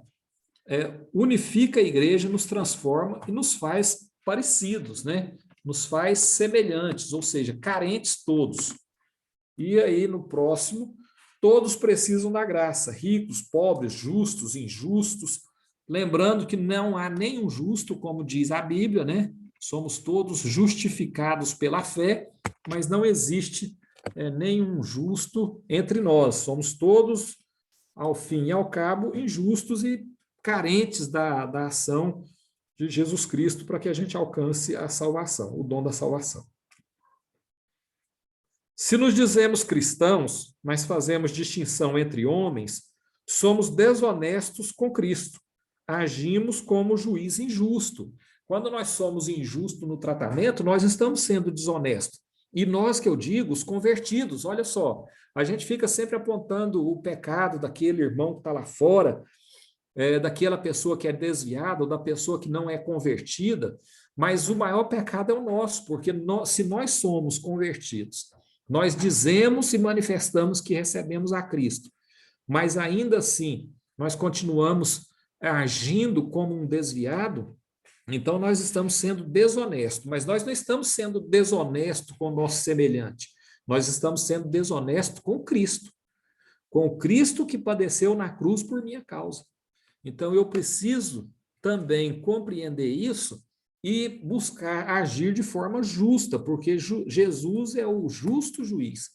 unifica a igreja, nos transforma e nos faz parecidos, né? Nos faz semelhantes, ou seja, carentes todos. E aí, no próximo, todos precisam da graça, ricos, pobres, justos, injustos, lembrando que não há nenhum justo, como diz a Bíblia, né? Somos todos justificados pela fé, mas não existe nenhum justo entre nós. Somos todos, ao fim e ao cabo, injustos e carentes da ação de Jesus Cristo para que a gente alcance a salvação, o dom da salvação. Se nos dizemos cristãos, mas fazemos distinção entre homens, somos desonestos com Cristo. Agimos como juiz injusto. Quando nós somos injustos no tratamento, nós estamos sendo desonestos. E nós, que eu digo, os convertidos, olha só, a gente fica sempre apontando o pecado daquele irmão que está lá fora, daquela pessoa que é desviada, ou da pessoa que não é convertida, mas o maior pecado é o nosso, porque se nós somos convertidos, nós dizemos e manifestamos que recebemos a Cristo, mas ainda assim nós continuamos agindo como um desviado, então nós estamos sendo desonestos, mas nós não estamos sendo desonestos com o nosso semelhante, nós estamos sendo desonestos com Cristo que padeceu na cruz por minha causa. Então eu preciso também compreender isso e buscar agir de forma justa, porque Jesus é o justo juiz.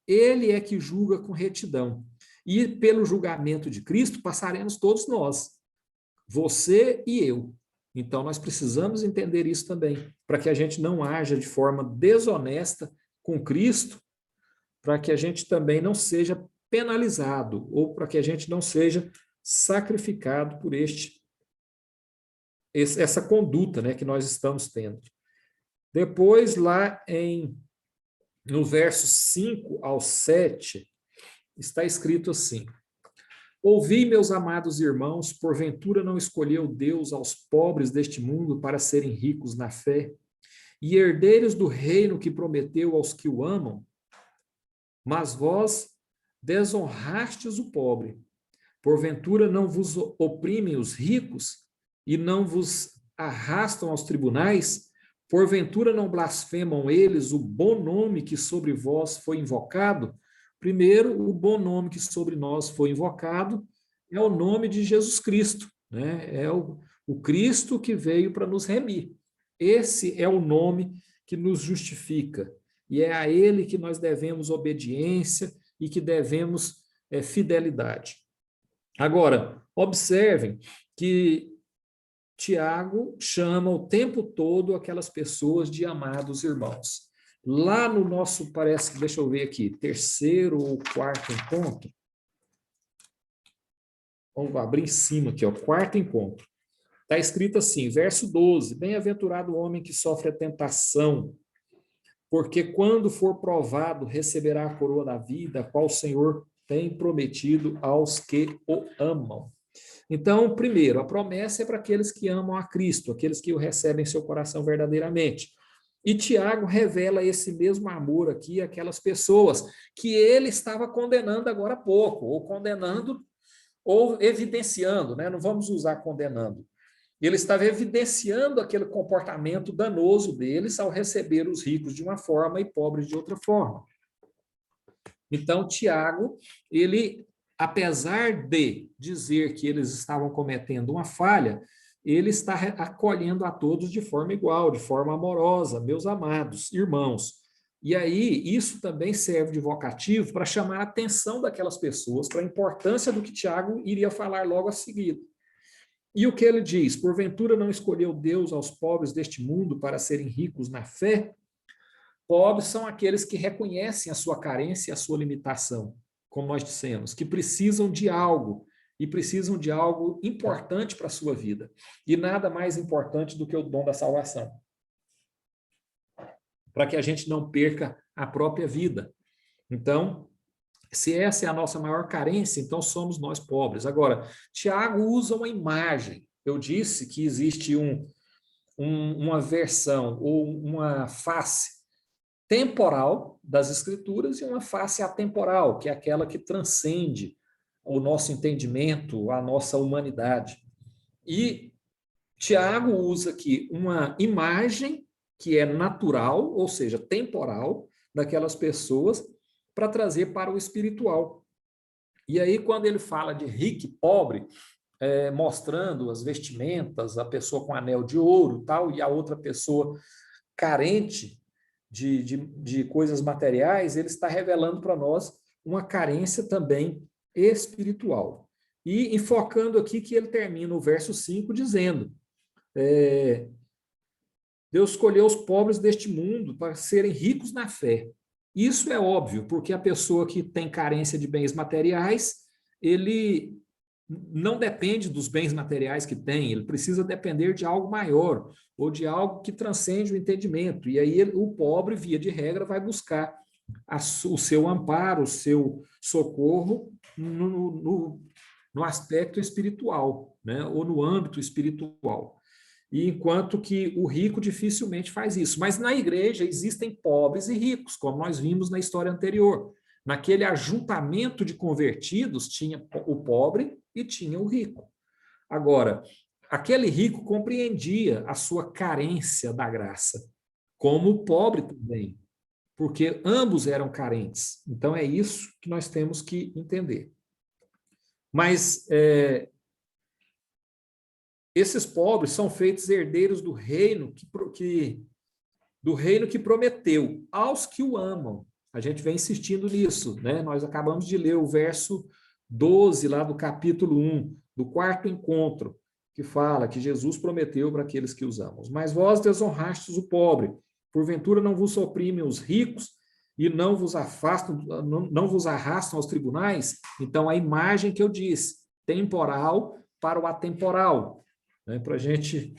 Ele é que julga com retidão. E pelo julgamento de Cristo passaremos todos nós, você e eu. Então nós precisamos entender isso também, para que a gente não haja de forma desonesta com Cristo, para que a gente também não seja penalizado, ou para que a gente não seja sacrificado por essa conduta, né, que nós estamos tendo. Depois, lá no verso 5 ao 7, está escrito assim: Ouvi, meus amados irmãos, porventura não escolheu Deus aos pobres deste mundo para serem ricos na fé e herdeiros do reino que prometeu aos que o amam? Mas vós desonrastes o pobre. Porventura não vos oprimem os ricos e não vos arrastam aos tribunais? Porventura não blasfemam eles o bom nome que sobre vós foi invocado? Primeiro, o bom nome que sobre nós foi invocado é o nome de Jesus Cristo, né? É o Cristo que veio para nos remir. Esse é o nome que nos justifica, e é a ele que nós devemos obediência e que devemos fidelidade. Agora, observem que Tiago chama o tempo todo aquelas pessoas de amados irmãos. Lá no nosso, parece que, deixa eu ver aqui, terceiro ou quarto encontro. Vamos abrir em cima aqui, ó, quarto encontro. Está escrito assim, verso 12: Bem-aventurado o homem que sofre a tentação, porque quando for provado, receberá a coroa da vida, a qual o Senhor tem prometido aos que o amam. Então, primeiro, a promessa é para aqueles que amam a Cristo, aqueles que o recebem em seu coração verdadeiramente. E Tiago revela esse mesmo amor aqui àquelas pessoas que ele estava condenando agora há pouco, ou condenando, ou evidenciando, né? Não vamos usar condenando. Ele estava evidenciando aquele comportamento danoso deles ao receber os ricos de uma forma e pobres de outra forma. Então, Tiago, ele, apesar de dizer que eles estavam cometendo uma falha, ele está acolhendo a todos de forma igual, de forma amorosa, meus amados irmãos. E aí, isso também serve de vocativo para chamar a atenção daquelas pessoas para a importância do que Tiago iria falar logo a seguir. E o que ele diz? Porventura não escolheu Deus aos pobres deste mundo para serem ricos na fé? Pobres são aqueles que reconhecem a sua carência e a sua limitação, como nós dissemos, que precisam de algo, e precisam de algo importante para a sua vida. E nada mais importante do que o dom da salvação. Para que a gente não perca a própria vida. Então, se essa é a nossa maior carência, então somos nós pobres. Agora, Tiago usa uma imagem. Eu disse que existe uma versão ou uma face temporal das Escrituras e uma face atemporal, que é aquela que transcende o nosso entendimento, a nossa humanidade. E Tiago usa aqui uma imagem que é natural, ou seja, temporal, daquelas pessoas, para trazer para o espiritual. E aí, quando ele fala de rico e pobre, mostrando as vestimentas, a pessoa com anel de ouro tal, e a outra pessoa carente de coisas materiais, ele está revelando para nós uma carência também espiritual. E enfocando aqui que ele termina o verso 5 dizendo: Deus escolheu os pobres deste mundo para serem ricos na fé Isso é óbvio, porque a pessoa que tem carência de bens materiais, ele não depende dos bens materiais que tem, ele precisa depender de algo maior, ou de algo que transcende o entendimento. E aí o pobre, via de regra, vai buscar o seu amparo, o seu socorro no aspecto espiritual, né? Ou no âmbito espiritual. E enquanto que o rico dificilmente faz isso. Mas na igreja existem pobres e ricos, como nós vimos na história anterior. Naquele ajuntamento de convertidos, tinha o pobre e tinha o rico. Agora, aquele rico compreendia a sua carência da graça, como o pobre também, porque ambos eram carentes. Então, é isso que nós temos que entender. Mas esses pobres são feitos herdeiros do reino que prometeu aos que o amam. A gente vem insistindo nisso, né? Nós acabamos de ler o verso 12 lá do capítulo 1, do quarto encontro, que fala que Jesus prometeu para aqueles que os amam. Mas vós desonrastes o pobre, porventura não vos oprimem os ricos e não vos arrastam aos tribunais? Então, a imagem que eu disse, temporal para o atemporal, né? Para a gente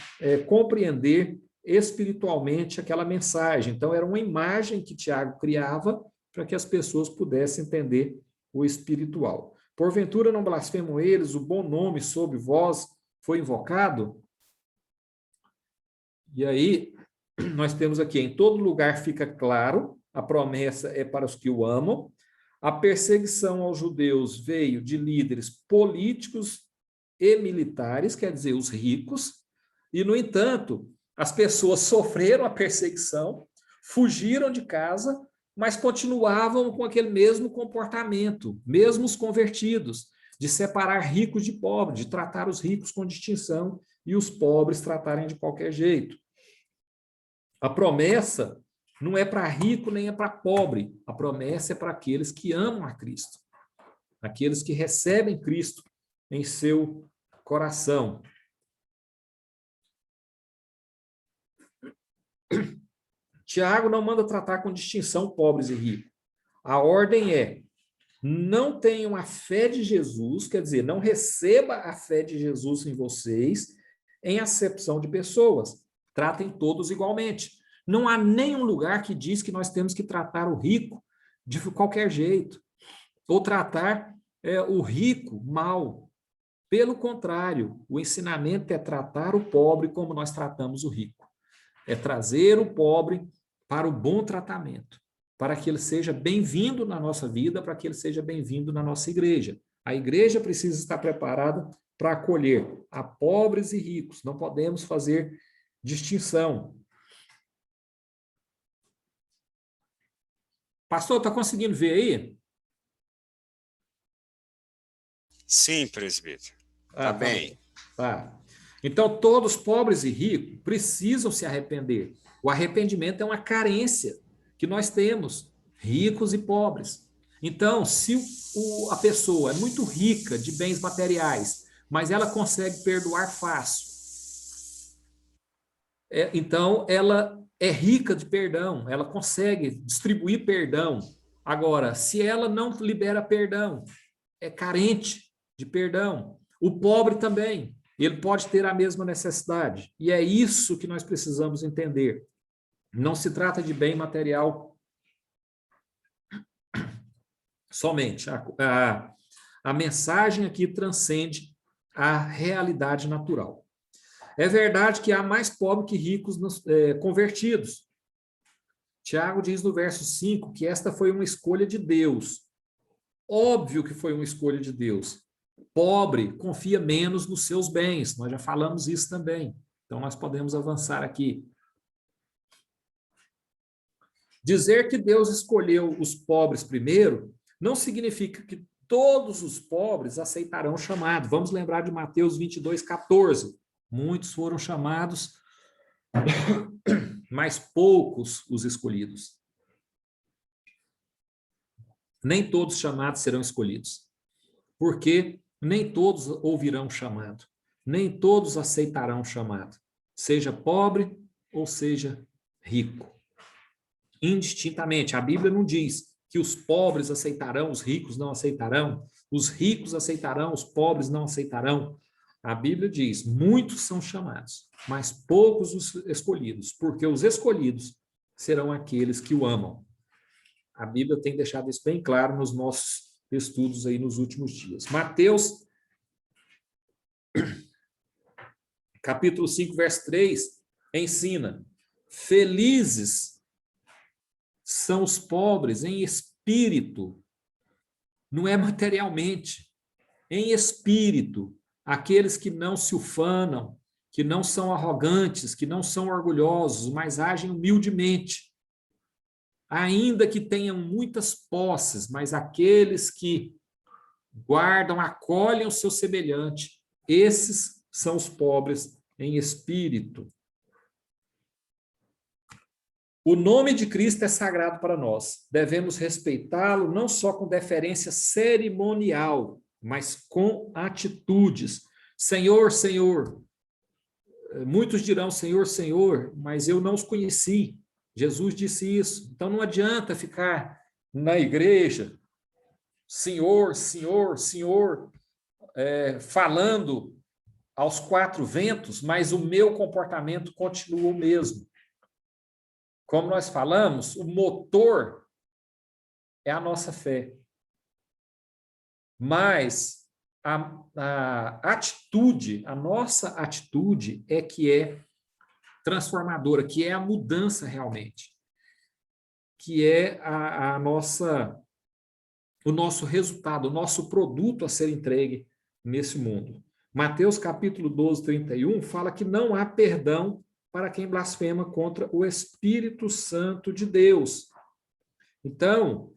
compreender espiritualmente aquela mensagem. Então, era uma imagem que Tiago criava para que as pessoas pudessem entender o espiritual. Porventura não blasfemam eles, o bom nome sobre vós foi invocado? E aí, nós temos aqui, em todo lugar fica claro, a promessa é para os que o amam, a perseguição aos judeus veio de líderes políticos e militares, quer dizer, os ricos, e, no entanto, as pessoas sofreram a perseguição, fugiram de casa, mas continuavam com aquele mesmo comportamento, mesmo os convertidos, de separar ricos de pobres, de tratar os ricos com distinção e os pobres tratarem de qualquer jeito. A promessa não é para rico nem é para pobre, a promessa é para aqueles que amam a Cristo, aqueles que recebem Cristo em seu coração. Tiago não manda tratar com distinção pobres e ricos. A ordem é: não tenham a fé de Jesus, quer dizer, não receba a fé de Jesus em vocês, em acepção de pessoas. Tratem todos igualmente. Não há nenhum lugar que diz que nós temos que tratar o rico de qualquer jeito, ou tratar o rico mal. Pelo contrário, o ensinamento é tratar o pobre como nós tratamos o rico. É trazer o pobre para o bom tratamento, para que ele seja bem-vindo na nossa vida, para que ele seja bem-vindo na nossa igreja. A igreja precisa estar preparada para acolher a pobres e ricos, não podemos fazer distinção. Pastor, está conseguindo ver aí? Sim, presbítero. Tá bem. Tá. Então, todos pobres e ricos precisam se arrepender. O arrependimento é uma carência que nós temos, ricos e pobres. Então, se a pessoa é muito rica de bens materiais, mas ela consegue perdoar fácil, então ela é rica de perdão, ela consegue distribuir perdão. Agora, se ela não libera perdão, é carente de perdão. O pobre também, ele pode ter a mesma necessidade. E é isso que nós precisamos entender. Não se trata de bem material somente. A mensagem aqui transcende a realidade natural. É verdade que há mais pobres que ricos convertidos. Tiago diz no verso 5 que esta foi uma escolha de Deus. Óbvio que foi uma escolha de Deus. Pobre confia menos nos seus bens. Nós já falamos isso também. Então, nós podemos avançar aqui. Dizer que Deus escolheu os pobres primeiro não significa que todos os pobres aceitarão o chamado. Vamos lembrar de Mateus 22, 14. Muitos foram chamados, mas poucos os escolhidos. Nem todos chamados serão escolhidos, porque nem todos ouvirão o chamado, nem todos aceitarão o chamado, seja pobre ou seja rico. indistintamente. A Bíblia não diz que os pobres aceitarão, os ricos não aceitarão, os ricos aceitarão, os pobres não aceitarão. A Bíblia diz, muitos são chamados, mas poucos os escolhidos, porque os escolhidos serão aqueles que o amam. A Bíblia tem deixado isso bem claro nos nossos estudos aí nos últimos dias. Mateus, capítulo 5, verso 3, ensina: felizes são os pobres em espírito, não é materialmente, em espírito, aqueles que não se ufanam, que não são arrogantes, que não são orgulhosos, mas agem humildemente. Ainda que tenham muitas posses, mas aqueles que guardam, acolhem o seu semelhante, esses são os pobres em espírito. O nome de Cristo é sagrado para nós. Devemos respeitá-lo não só com deferência cerimonial, mas com atitudes. Senhor, Senhor. Muitos dirão Senhor, Senhor, mas eu não os conheci. Jesus disse isso. Então não adianta ficar na igreja, Senhor, Senhor, Senhor, falando aos quatro ventos, mas o meu comportamento continua o mesmo. Como nós falamos, o motor é a nossa fé. Mas a atitude, a nossa atitude é que é transformadora, que é a mudança realmente, que é o nosso resultado, o nosso produto a ser entregue nesse mundo. Mateus capítulo 12, 31 fala que não há perdão para quem blasfema contra o Espírito Santo de Deus. Então,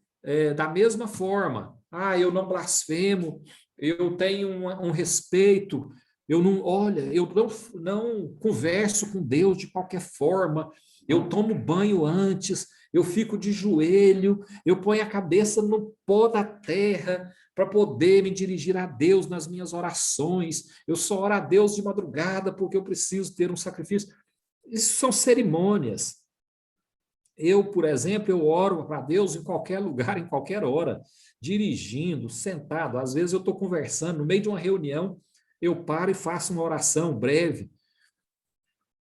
da mesma forma, eu não blasfemo, eu tenho um respeito, eu não converso com Deus de qualquer forma, eu tomo banho antes, eu fico de joelho, eu ponho a cabeça no pó da terra para poder me dirigir a Deus nas minhas orações, eu só oro a Deus de madrugada porque eu preciso ter um sacrifício. Isso são cerimônias. Eu, por exemplo, eu oro para Deus em qualquer lugar, em qualquer hora, dirigindo, sentado. Às vezes eu estou conversando, no meio de uma reunião, eu paro e faço uma oração breve.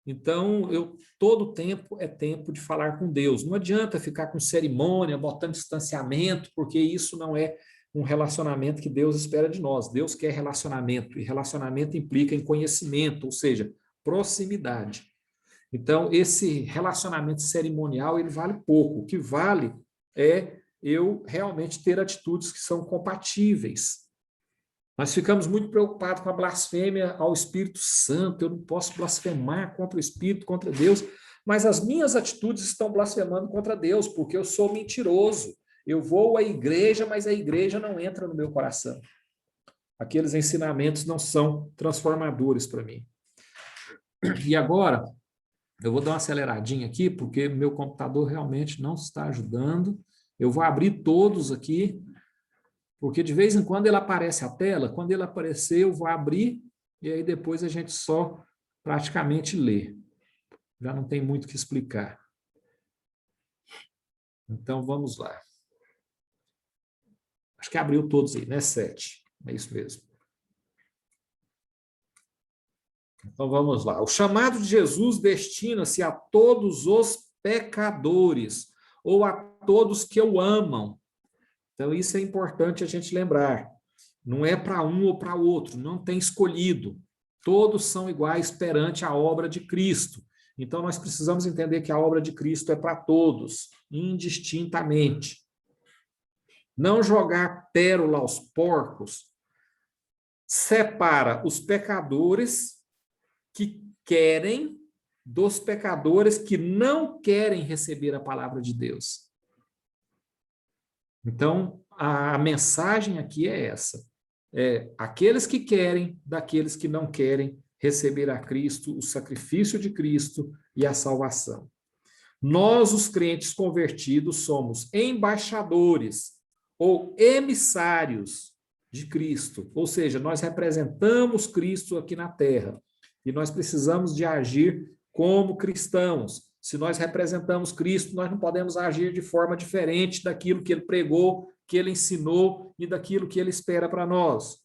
Então, todo tempo é tempo de falar com Deus. Não adianta ficar com cerimônia, botando distanciamento, porque isso não é um relacionamento que Deus espera de nós. Deus quer relacionamento, e relacionamento implica em conhecimento, ou seja, proximidade. Então, esse relacionamento cerimonial, ele vale pouco. O que vale é eu realmente ter atitudes que são compatíveis. Nós ficamos muito preocupados com a blasfêmia ao Espírito Santo. Eu não posso blasfemar contra o Espírito, contra Deus, mas as minhas atitudes estão blasfemando contra Deus, porque eu sou mentiroso. Eu vou à igreja, mas a igreja não entra no meu coração. Aqueles ensinamentos não são transformadores para mim. E agora, eu vou dar uma aceleradinha aqui, porque meu computador realmente não está ajudando. Eu vou abrir todos aqui, porque de vez em quando ele aparece a tela. Quando ele aparecer, eu vou abrir, e aí depois a gente só praticamente lê. Já não tem muito o que explicar. Então, vamos lá. Acho que abriu todos aí, né? 7. É isso mesmo. Então, vamos lá. O chamado de Jesus destina-se a todos os pecadores, ou a todos que o amam. Então, isso é importante a gente lembrar. Não é para um ou para outro, não tem escolhido. Todos são iguais perante a obra de Cristo. Então, nós precisamos entender que a obra de Cristo é para todos, indistintamente. Não jogar pérola aos porcos separa os pecadores que querem dos pecadores que não querem receber a palavra de Deus. Então, a mensagem aqui é essa. Aqueles que querem, daqueles que não querem receber a Cristo, o sacrifício de Cristo e a salvação. Nós, os crentes convertidos, somos embaixadores ou emissários de Cristo, ou seja, nós representamos Cristo aqui na terra e nós precisamos de agir como cristãos, Se nós representamos Cristo, nós não podemos agir de forma diferente daquilo que ele pregou, que ele ensinou e daquilo que ele espera para nós.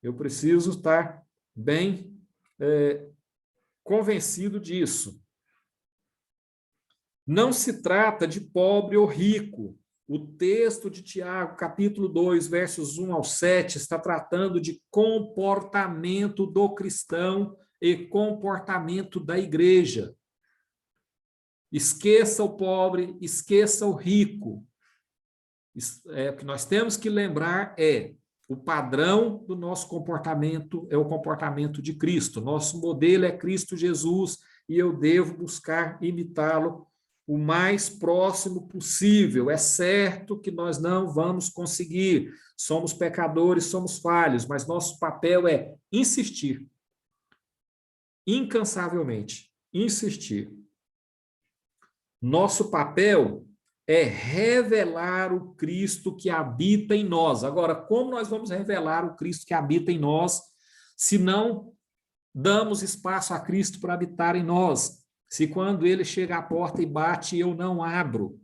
Eu preciso estar bem convencido disso. Não se trata de pobre ou rico. O texto de Tiago, capítulo 2, versos 1 ao 7, está tratando de comportamento do cristão e comportamento da igreja. Esqueça o pobre, esqueça o rico. O que nós temos que lembrar o padrão do nosso comportamento é o comportamento de Cristo. Nosso modelo é Cristo Jesus e eu devo buscar imitá-lo o mais próximo possível. É certo que nós não vamos conseguir. Somos pecadores, somos falhos, mas nosso papel é insistir. Incansavelmente. Insistir. Nosso papel é revelar o Cristo que habita em nós. Agora, como nós vamos revelar o Cristo que habita em nós se não damos espaço a Cristo para habitar em nós? Se quando ele chega à porta e bate, eu não abro.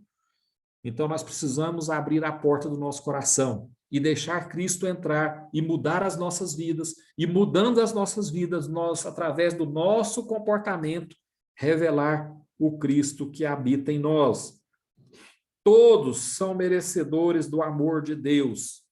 Então, nós precisamos abrir a porta do nosso coração e deixar Cristo entrar e mudar as nossas vidas. E mudando as nossas vidas, nós, através do nosso comportamento, revelar o Cristo que habita em nós. Todos são merecedores do amor de Deus.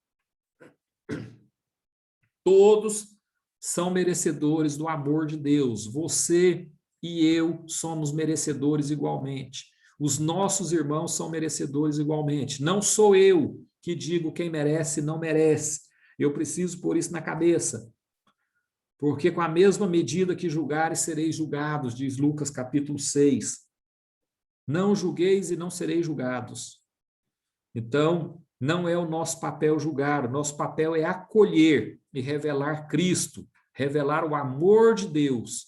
Todos são merecedores do amor de Deus. Você e eu somos merecedores igualmente. Os nossos irmãos são merecedores igualmente. Não sou eu que digo quem merece e não merece. Eu preciso pôr isso na cabeça. Porque com a mesma medida que julgares, sereis julgados, diz Lucas capítulo 6. Não julgueis e não sereis julgados. Então, não é o nosso papel julgar, o nosso papel é acolher e revelar Cristo, revelar o amor de Deus,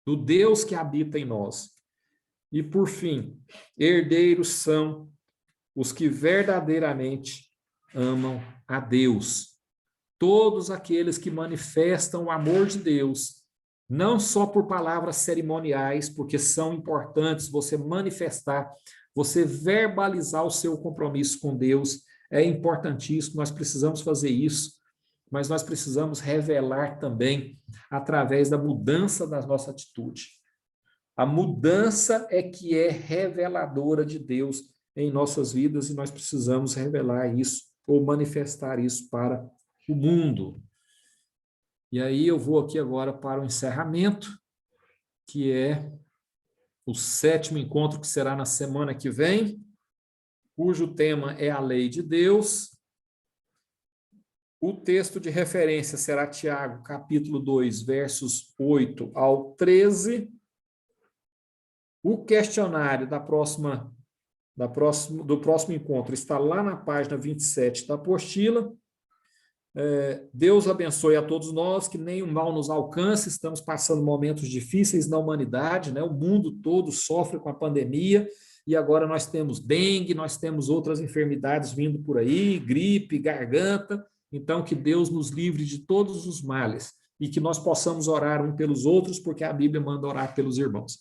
do Deus que habita em nós. E, por fim, herdeiros são os que verdadeiramente amam a Deus. Todos aqueles que manifestam o amor de Deus, não só por palavras cerimoniais, porque são importantes você manifestar, você verbalizar o seu compromisso com Deus, é importantíssimo, nós precisamos fazer isso, mas nós precisamos revelar também através da mudança da nossa atitude. A mudança é que é reveladora de Deus em nossas vidas e nós precisamos revelar isso ou manifestar isso para o mundo. E aí eu vou aqui agora para o encerramento, que é o 7º encontro, que será na semana que vem, cujo tema é a lei de Deus. O texto de referência será Tiago, capítulo 2, versos 8 ao 13. O questionário do próximo encontro está lá na página 27 da apostila. Deus abençoe a todos nós, que nenhum mal nos alcance, estamos passando momentos difíceis na humanidade, né? O mundo todo sofre com a pandemia, e agora nós temos dengue, nós temos outras enfermidades vindo por aí, gripe, garganta, então que Deus nos livre de todos os males, e que nós possamos orar um pelos outros, porque a Bíblia manda orar pelos irmãos,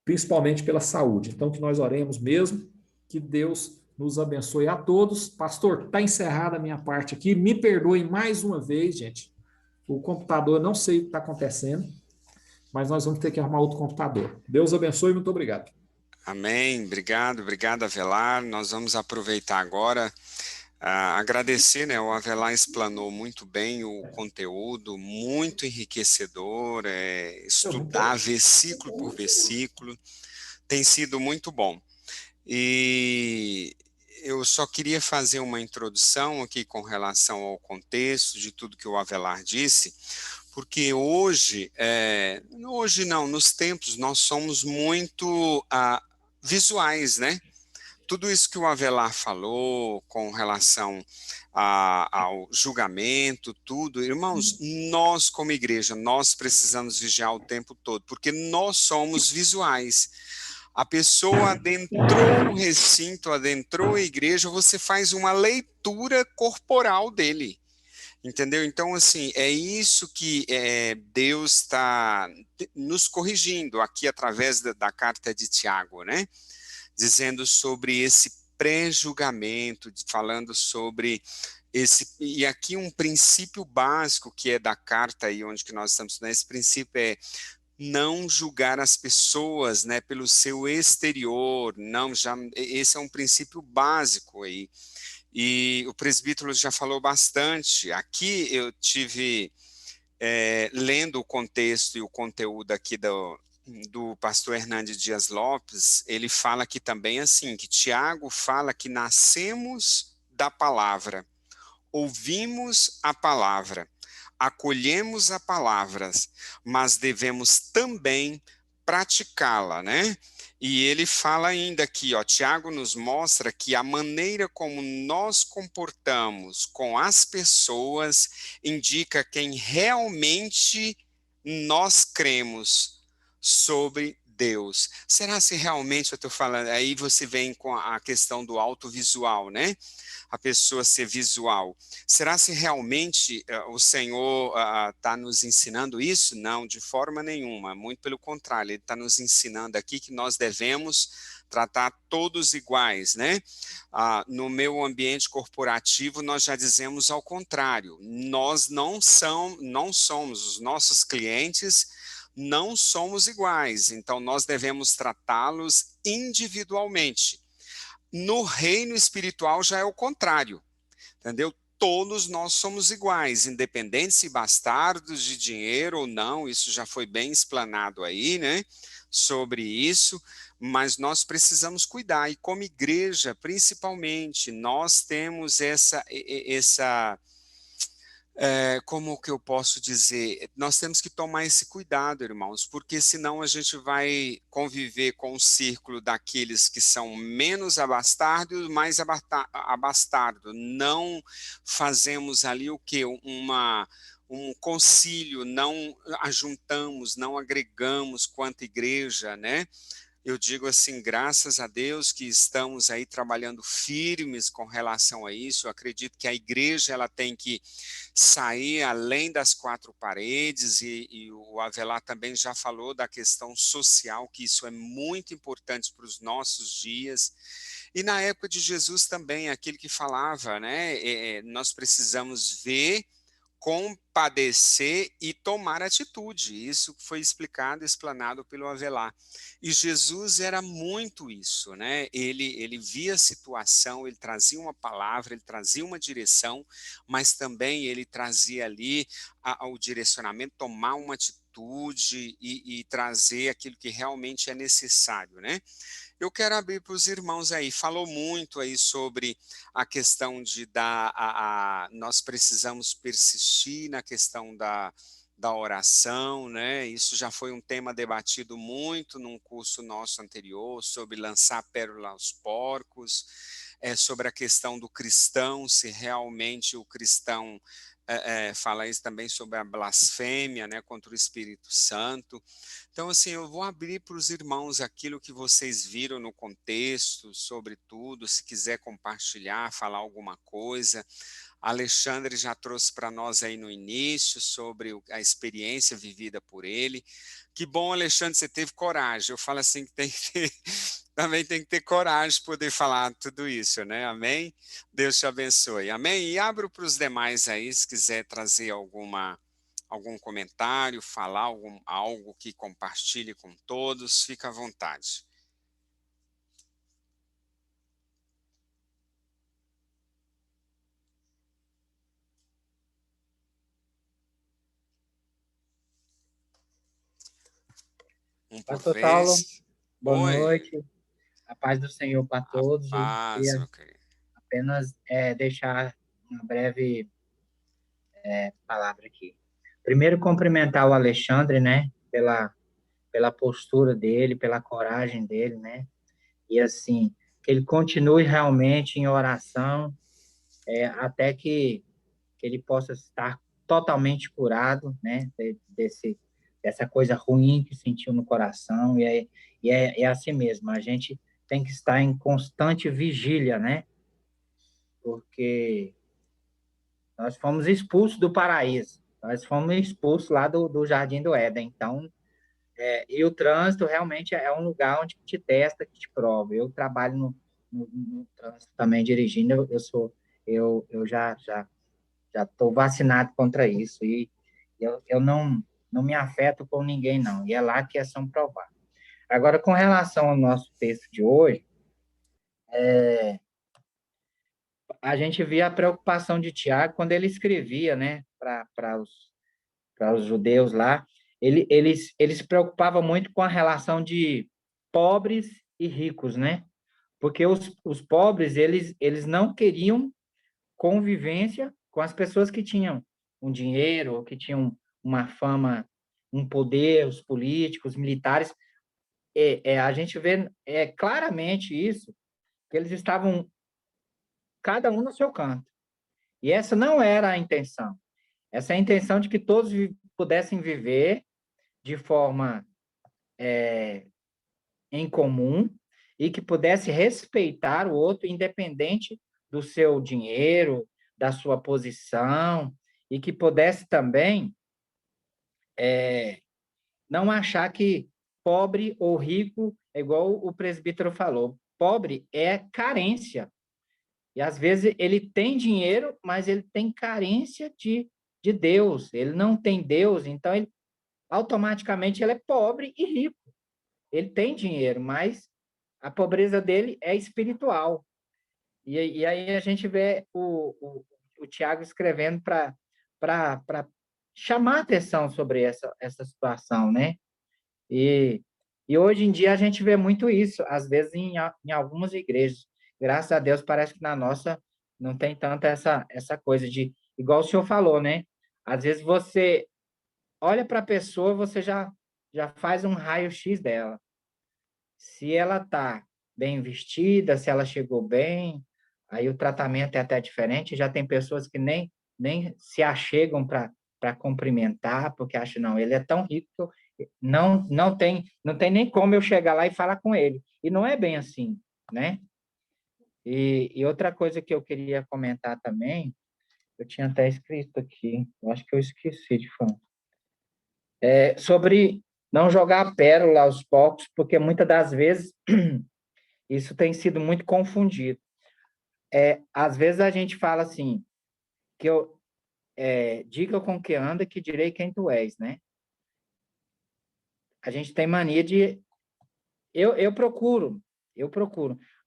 principalmente pela saúde, então que nós oremos mesmo, que Deus nos abençoe a todos. Pastor, está encerrada a minha parte aqui. Me perdoem mais uma vez, gente. O computador, não sei o que está acontecendo, mas nós vamos ter que arrumar outro computador. Deus abençoe e muito obrigado. Amém. Obrigado, Avelar. Nós vamos aproveitar agora, agradecer, né? O Avelar explanou muito bem o conteúdo, muito enriquecedor, estudar versículo por versículo. Tem sido muito bom. E eu só queria fazer uma introdução aqui com relação ao contexto de tudo que o Avelar disse, porque hoje não, nos tempos nós somos muito visuais, né? Tudo isso que o Avelar falou com relação ao julgamento, tudo, irmãos, nós como igreja, nós precisamos vigiar o tempo todo, porque nós somos visuais. A pessoa adentrou o recinto, adentrou a igreja, você faz uma leitura corporal dele. Entendeu? Então, assim, é isso que Deus está nos corrigindo aqui através da carta de Tiago, né? Dizendo sobre esse pré-julgamento, falando sobre esse, e aqui um princípio básico que é da carta aí onde que nós estamos estudando, esse princípio é não julgar as pessoas, né, pelo seu exterior, não, já, esse é um princípio básico aí, e o presbítero já falou bastante, aqui eu tive, lendo o contexto e o conteúdo aqui do pastor Hernandes Dias Lopes, ele fala aqui também assim, que Tiago fala que nascemos da palavra, ouvimos a palavra, acolhemos a palavra, mas devemos também praticá-la, né? E ele fala ainda aqui, ó, Tiago nos mostra que a maneira como nós comportamos com as pessoas indica quem realmente nós cremos sobre Deus. Será se realmente eu estou falando? Aí você vem com a questão do autovisual, né? A pessoa ser visual. Será se realmente o Senhor está nos ensinando isso? Não, de forma nenhuma. Muito pelo contrário, Ele está nos ensinando aqui que nós devemos tratar todos iguais, né? No meu ambiente corporativo, nós já dizemos ao contrário. Nós não somos os nossos clientes, não somos iguais. Então, nós devemos tratá-los individualmente. No reino espiritual já é o contrário, entendeu? Todos nós somos iguais, independente se bastardos de dinheiro ou não, isso já foi bem explanado aí, né? Sobre isso, mas nós precisamos cuidar, e como igreja, principalmente, nós temos essa como que eu posso dizer? Nós temos que tomar esse cuidado, irmãos, porque senão a gente vai conviver com o círculo daqueles que são menos abastardos, mais abastardo. Não fazemos ali o quê? Um concílio, não ajuntamos, não agregamos quanto igreja, né? Eu digo assim, graças a Deus que estamos aí trabalhando firmes com relação a isso. Eu acredito que a igreja ela tem que sair além das quatro paredes e o Avelar também já falou da questão social, que isso é muito importante para os nossos dias. E na época de Jesus também, aquele que falava, né? Nós precisamos ver, compadecer e tomar atitude. Isso foi explicado, explanado pelo Avelar. E Jesus era muito isso, né? Ele via a situação, ele trazia uma palavra, ele trazia uma direção, mas também ele trazia ali o direcionamento, tomar uma atitude e trazer aquilo que realmente é necessário, né? Eu quero abrir para os irmãos aí. Falou muito aí sobre a questão de nós precisamos persistir na questão da oração, né? Isso já foi um tema debatido muito num curso nosso anterior, sobre lançar pérola aos porcos, sobre a questão do cristão, se realmente o cristão fala isso também sobre a blasfêmia, né, contra o Espírito Santo. Então, assim, eu vou abrir para os irmãos aquilo que vocês viram no contexto, sobre tudo, se quiser compartilhar, falar alguma coisa. Alexandre já trouxe para nós aí no início sobre a experiência vivida por ele. Que bom, Alexandre, você teve coragem. Eu falo assim que tem que ter, também tem que ter coragem de poder falar tudo isso, né? Amém? Deus te abençoe. Amém? E abro para os demais aí, se quiser trazer algum comentário, falar algo que compartilhe com todos, fica à vontade. Um por Pastor Saulo, vez. boa Oi, noite. A paz do Senhor para a todos. Eu paz, queria meu querido. apenas deixar uma breve palavra aqui. Primeiro, cumprimentar o Alexandre, né, pela postura dele, pela coragem dele, né, e assim, que ele continue realmente em oração, até que ele possa estar totalmente curado, né, dessa coisa ruim que sentiu no coração, e é assim mesmo, a gente tem que estar em constante vigília, né, porque Nós fomos expulsos do paraíso. Nós fomos expulsos lá do Jardim do Éden. Então, e o trânsito realmente é um lugar onde te testa, que te prova. Eu trabalho no trânsito também dirigindo. Eu já estou vacinado contra isso e eu não me afeto com ninguém, não. E é lá que é São provar. Agora, com relação ao nosso texto de hoje, a gente via a preocupação de Tiago quando ele escrevia, né, para os judeus lá. Ele se preocupava muito com a relação de pobres e ricos, né? Porque os pobres, eles não queriam convivência com as pessoas que tinham um dinheiro, que tinham uma fama, um poder, os políticos, militares. A gente vê claramente isso, que eles estavam cada um no seu canto. E essa não era a intenção. Essa é a intenção de que todos pudessem viver de forma em comum e que pudesse respeitar o outro, independente do seu dinheiro, da sua posição, e que pudesse também não achar que pobre ou rico é igual o presbítero falou. Pobre é carência. E às vezes ele tem dinheiro, mas ele tem carência de Deus. Ele não tem Deus, então ele automaticamente ele é pobre e rico. Ele tem dinheiro, mas a pobreza dele é espiritual. E aí a gente vê o Tiago escrevendo para chamar atenção sobre essa situação, né? E hoje em dia a gente vê muito isso, às vezes em algumas igrejas. Graças a Deus, parece que na nossa não tem tanta essa coisa de, igual o senhor falou, né? Às vezes você olha para a pessoa, você já faz um raio-x dela. Se ela está bem vestida, se ela chegou bem, aí o tratamento é até diferente. Já tem pessoas que nem se achegam para cumprimentar, porque acham, não, ele é tão rico que não tem nem como eu chegar lá e falar com ele. E não é bem assim, né? E outra coisa que eu queria comentar também, eu tinha até escrito aqui, eu acho que eu esqueci de falar, sobre não jogar pérola aos poucos, porque muitas das vezes isso tem sido muito confundido. Às vezes a gente fala assim, que diga com que anda, que direi quem tu és, né? A gente tem mania de... Eu procuro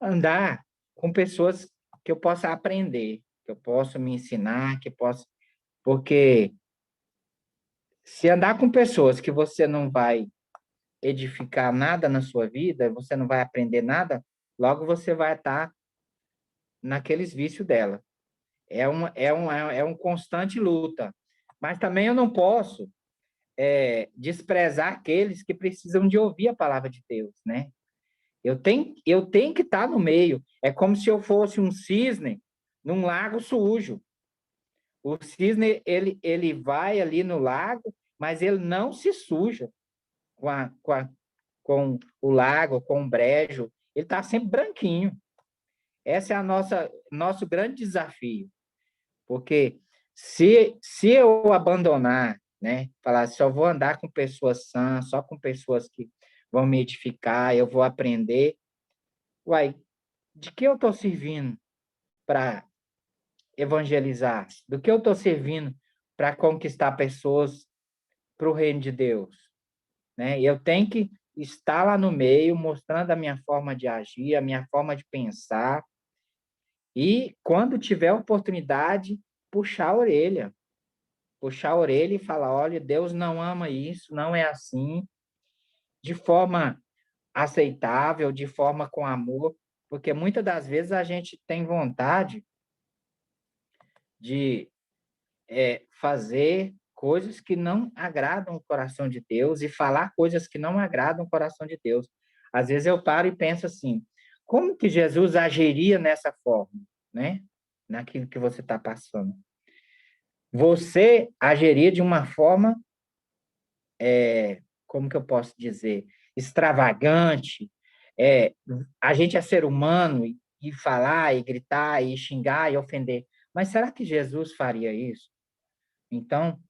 andar com pessoas que eu possa aprender, que eu possa me ensinar, que possa... Porque se andar com pessoas que você não vai edificar nada na sua vida, você não vai aprender nada, logo você vai estar naqueles vícios dela. É um constante luta. Mas também eu não posso desprezar aqueles que precisam de ouvir a palavra de Deus, né? Eu tenho que estar no meio. É como se eu fosse um cisne num lago sujo. O cisne, ele vai ali no lago, mas ele não se suja com o lago, com o brejo. Ele está sempre branquinho. Esse é nosso grande desafio. Porque se eu abandonar, né, falar só vou andar com pessoas sãs, só com pessoas que vão me edificar, eu vou aprender, uai, de que eu estou servindo para evangelizar? Do que eu estou servindo para conquistar pessoas para o reino de Deus? Né? Eu tenho que estar lá no meio, mostrando a minha forma de agir, a minha forma de pensar, e quando tiver oportunidade, puxar a orelha e falar, olha, Deus não ama isso, não é assim, de forma aceitável, de forma com amor, porque muitas das vezes a gente tem vontade de fazer coisas que não agradam o coração de Deus e falar coisas que não agradam o coração de Deus. Às vezes eu paro e penso assim, como que Jesus agiria nessa forma, né? Naquilo que você está passando. Você agiria de uma forma, como que eu posso dizer, extravagante. A gente é ser humano e falar, e gritar, e xingar, e ofender. Mas será que Jesus faria isso? Então,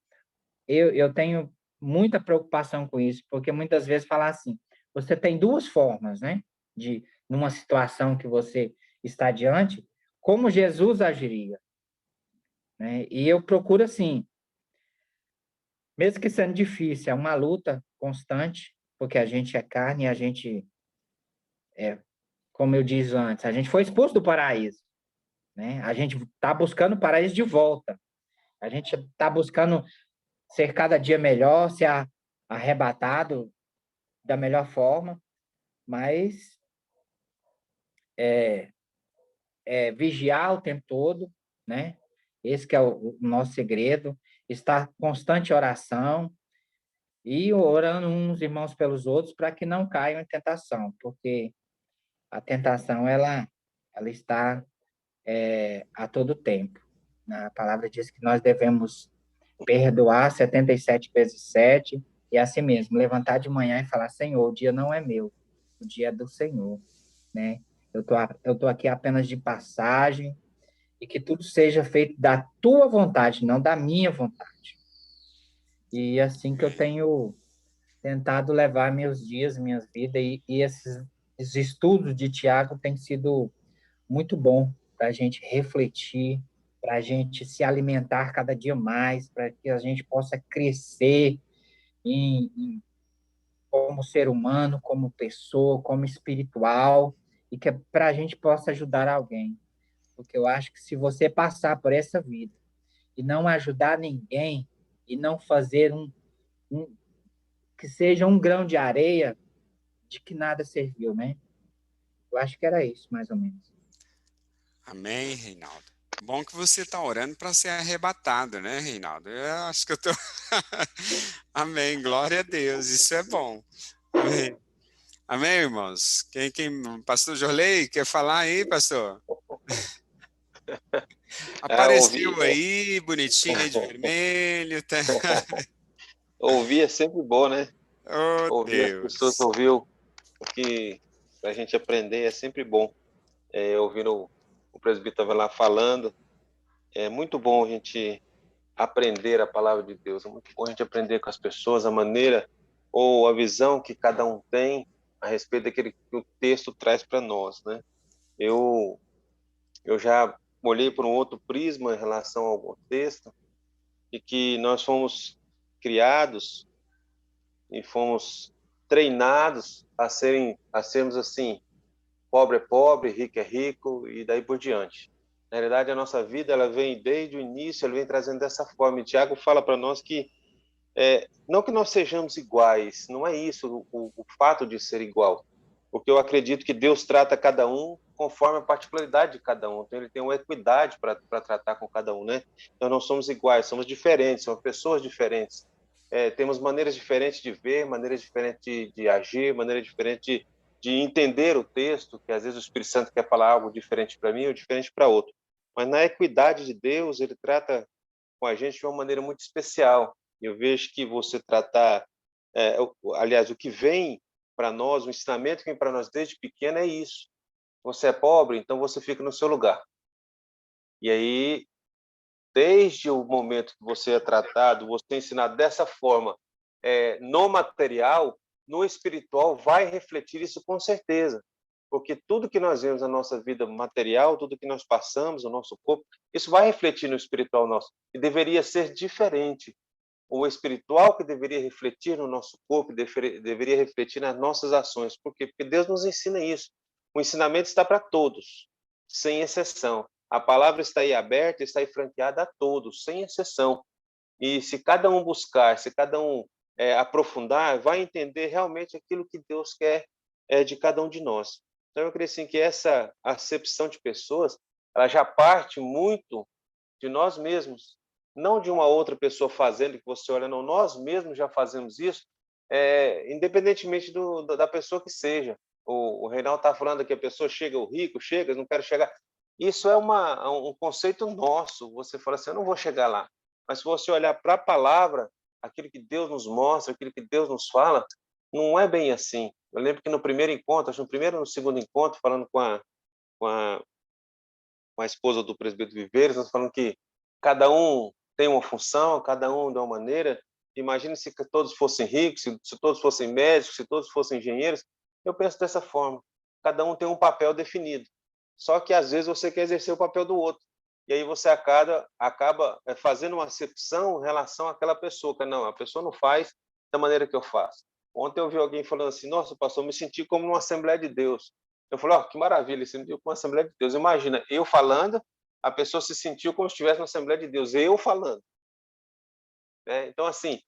eu tenho muita preocupação com isso, porque muitas vezes falar assim, você tem duas formas, né? De, numa situação que você está diante, como Jesus agiria, né? E eu procuro, assim, mesmo que sendo difícil, é uma luta constante, porque a gente é carne, a gente, como eu disse antes, a gente foi expulso do paraíso, né? A gente está buscando o paraíso de volta. A gente está buscando ser cada dia melhor, ser arrebatado da melhor forma, mas vigiar o tempo todo, né? Esse que é o nosso segredo, estar constante em oração e orando uns irmãos pelos outros para que não caiam em tentação, porque a tentação ela está a todo tempo. A palavra diz que nós devemos perdoar 77 vezes 7 e assim mesmo, levantar de manhã e falar, Senhor, o dia não é meu, o dia é do Senhor, né? Eu tô aqui apenas de passagem e que tudo seja feito da tua vontade, não da minha vontade. E assim que eu Amém. tenho tentado levar meus dias, minhas vidas, e esses estudos de Tiago têm sido muito bom para a gente refletir, para a gente se alimentar cada dia mais, para que a gente possa crescer como ser humano, como pessoa, como espiritual, e que para a gente possa ajudar alguém. Porque eu acho que se você passar por essa vida e não ajudar ninguém, e não fazer um que seja um grão de areia, de que nada serviu, né? Eu acho que era isso, mais ou menos. Amém, Reinaldo. Bom que você está orando para ser arrebatado, né, Reinaldo? Eu acho que eu tô. Amém, glória a Deus, isso é bom. Amém. Amém, irmãos? Pastor Jorley, quer falar aí, pastor? Ouvir, Apareceu aí, bonitinho aí de vermelho. Tá... ouvir é sempre bom, né? Oh, Ouvir as pessoas, Deus. ouvir o que a gente aprender é sempre bom. Ouvindo o presbítero estava lá falando, é muito bom a gente aprender a palavra de Deus, é muito bom a gente aprender com as pessoas a maneira ou a visão que cada um tem a respeito daquele que o texto traz para nós, né? Eu já olhei por um outro prisma em relação ao texto e que nós fomos criados e fomos treinados a sermos assim, pobre é pobre, rico é rico e daí por diante. Na realidade, a nossa vida ela vem desde o início, ela vem trazendo dessa forma. E Tiago fala para nós que não que nós sejamos iguais, não é isso o fato de ser igual, porque eu acredito que Deus trata cada um conforme a particularidade de cada um. Então ele tem uma equidade para tratar com cada um, né? Então não somos iguais, somos diferentes, somos pessoas diferentes. Temos maneiras diferentes de ver, maneiras diferentes de agir, maneiras diferentes de entender o texto, que às vezes o Espírito Santo quer falar algo diferente para mim ou diferente para outro. Mas na equidade de Deus, ele trata com a gente de uma maneira muito especial. Eu vejo que você tratar, aliás, o que vem para nós, o ensinamento que vem para nós desde pequeno é isso. Você é pobre, então você fica no seu lugar. E aí, desde o momento que você é tratado, você é ensinado dessa forma, no material, no espiritual, vai refletir isso com certeza. Porque tudo que nós vemos na nossa vida material, tudo que nós passamos, o nosso corpo, isso vai refletir no espiritual nosso. E deveria ser diferente. O espiritual que deveria refletir no nosso corpo, deveria refletir nas nossas ações. Por quê? Porque Deus nos ensina isso. O ensinamento está para todos, sem exceção. A palavra está aí aberta, está aí franqueada a todos, sem exceção. E se cada um buscar, se cada um aprofundar, vai entender realmente aquilo que Deus quer de cada um de nós. Então, eu creio assim, que essa acepção de pessoas, ela já parte muito de nós mesmos, não de uma outra pessoa fazendo, que você olha, não, nós mesmos já fazemos isso, independentemente da pessoa que seja. O Reinaldo está falando que a pessoa chega, o rico chega, não quero chegar. Isso é um conceito nosso. Você fala assim, eu não vou chegar lá. Mas se você olhar para a palavra, aquilo que Deus nos mostra, aquilo que Deus nos fala, não é bem assim. Eu lembro que no primeiro encontro, acho que no primeiro ou no segundo encontro, falando com a a esposa do presbítero Viveiros, nós falamos que cada um tem uma função, cada um de uma maneira. Imagine se todos fossem ricos, se todos fossem médicos, se todos fossem engenheiros. Eu penso dessa forma. Cada um tem um papel definido. Só que, às vezes, você quer exercer o papel do outro. E aí você acaba fazendo uma acepção em relação àquela pessoa. Que não, a pessoa não faz da maneira que eu faço. Ontem eu vi alguém falando assim, nossa, pastor, eu me senti como numa Assembleia de Deus. Eu falei, que maravilha, você me sentiu como uma Assembleia de Deus. Imagina, eu falando, a pessoa se sentiu como se estivesse na Assembleia de Deus, eu falando. Então, assim,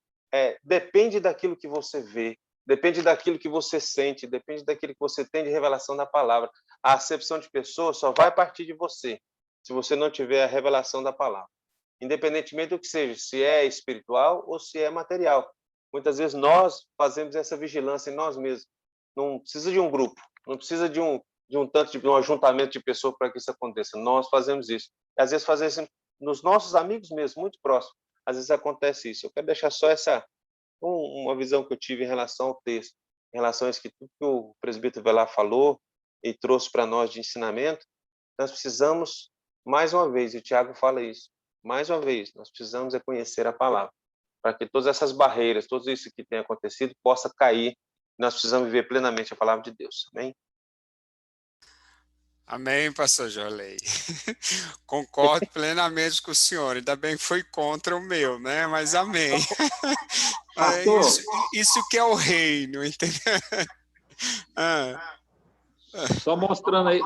depende daquilo que você vê, depende daquilo que você sente, depende daquilo que você tem de revelação da palavra. A acepção de pessoas só vai partir de você, se você não tiver a revelação da palavra. Independentemente do que seja, se é espiritual ou se é material. Muitas vezes nós fazemos essa vigilância em nós mesmos. Não precisa de um grupo, não precisa de um ajuntamento de pessoas para que isso aconteça. Nós fazemos isso. E, às vezes fazemos isso nos nossos amigos mesmo, muito próximos. Às vezes acontece isso. Eu quero deixar só uma visão que eu tive em relação ao texto, em relação a isso que tudo que o presbítero Velar falou e trouxe para nós de ensinamento. Nós precisamos, mais uma vez, e o Tiago fala isso, mais uma vez, nós precisamos conhecer a palavra, para que todas essas barreiras, tudo isso que tem acontecido, possa cair. Nós precisamos viver plenamente a palavra de Deus. Amém? Amém, pastor Jorley. Concordo plenamente com o senhor. Ainda bem que foi contra o meu, né? Mas amém. Isso que é o reino, entendeu? Só mostrando aí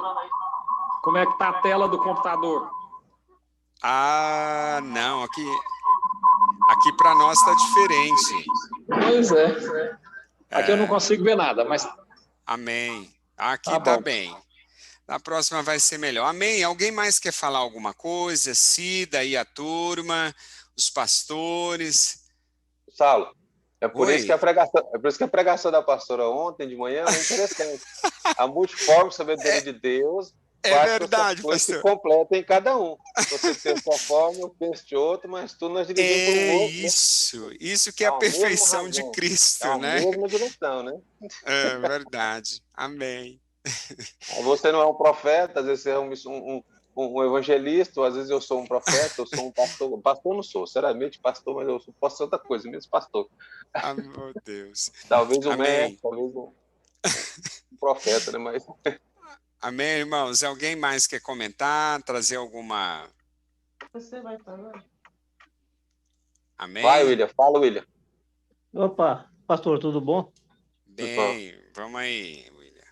como é que tá a tela do computador. Não, aqui para nós está diferente. Pois é. Aqui eu não consigo ver nada, mas... Amém. Aqui tá bem. Na próxima vai ser melhor. Amém. Alguém mais quer falar alguma coisa? Cida aí a turma, os pastores. Saulo, é por isso que a pregação da pastora ontem de manhã é interessante. A multiforme sabedoria de Deus faz verdade, que se completem em cada um. Você pensa uma forma, eu penso de outra, mas tudo nós dirigimos para um outro. Isso que é a perfeição de Cristo, né? É a mesma direção, né? É verdade. Amém. Você não é um profeta, às vezes você é um evangelista, ou às vezes eu sou um profeta, eu sou um pastor. Pastor eu não sou, sinceramente, pastor, mas eu posso ser outra coisa, mesmo pastor. Meu Deus. Talvez um mestre, talvez um profeta, né? Mas... Amém, irmãos. Alguém mais quer comentar, trazer alguma... Você vai falar? Amém? Vai, William. Fala, William. Opa, pastor, tudo bom? Bem, vamos aí, William.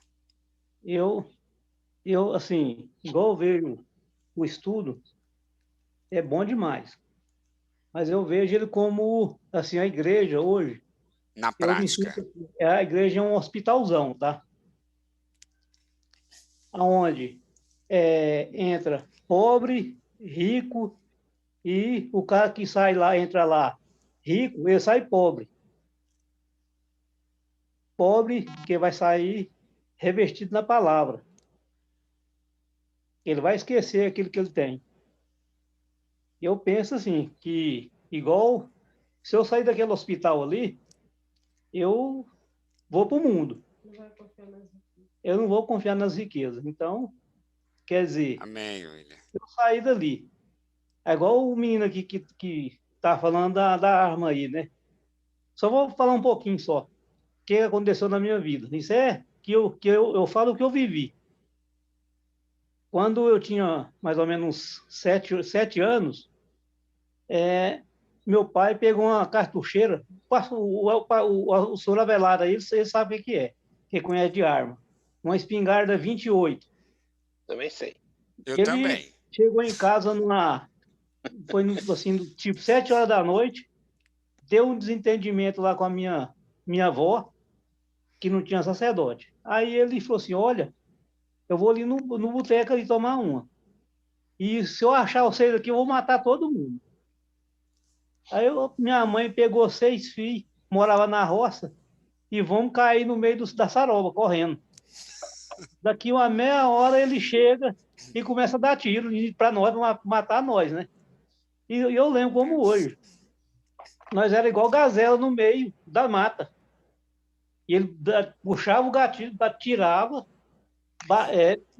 Eu assim, igual eu vejo o estudo, é bom demais. Mas eu vejo ele como, assim, a igreja hoje... Na prática. A igreja é um hospitalzão, tá? Onde entra pobre, rico, e o cara que sai lá, entra lá rico, ele sai pobre. Pobre que vai sair revestido na palavra. Ele vai esquecer aquilo que ele tem. Eu penso assim, que igual se eu sair daquele hospital ali, eu vou para o mundo. Eu não vou confiar nas riquezas. Então, quer dizer, amém, William. Eu saí dali. É igual o menino aqui que tá falando da arma aí, né? Só vou falar um pouquinho só. O que aconteceu na minha vida. Isso é que eu falo o que eu vivi. Quando eu tinha mais ou menos 7 anos, meu pai pegou uma cartucheira. O senhor Avelar aí, você sabe o que é. Que conhece de arma. Uma espingarda 28. Também sei. Eu Ele também. Chegou em casa foi assim, tipo 7 horas da noite, deu um desentendimento lá com a minha avó, que não tinha sacerdote. Aí ele falou assim, olha, eu vou ali no boteco ali tomar uma. E se eu achar vocês aqui, eu vou matar todo mundo. Aí minha mãe pegou 6 filhos, morava na roça, e vamos cair no meio da saroba, correndo. Daqui uma meia hora ele chega e começa a dar tiro para nós, para matar nós, né? E eu lembro como hoje. Nós era igual gazela no meio da mata. E ele puxava o gatilho, atirava,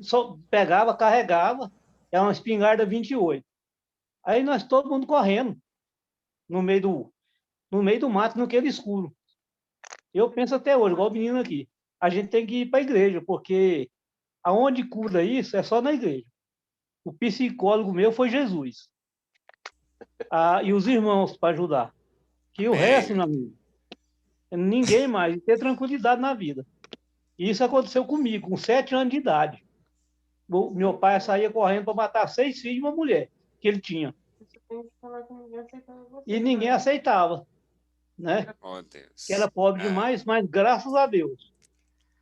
só pegava, carregava. é uma espingarda 28. Aí nós todo mundo correndo no meio do mato, naquele escuro. Eu penso até hoje, igual o menino aqui, a gente tem que ir para a igreja, porque aonde cura isso é só na igreja. O psicólogo meu foi Jesus. E os irmãos para ajudar. Que o resto, meu amigo, ninguém mais, ter tranquilidade na vida. E isso aconteceu comigo, com 7 anos de idade. Meu pai saía correndo para matar 6 filhos de uma mulher que ele tinha. E ninguém aceitava, né? Oh, Deus. Que era pobre demais, mas graças a Deus.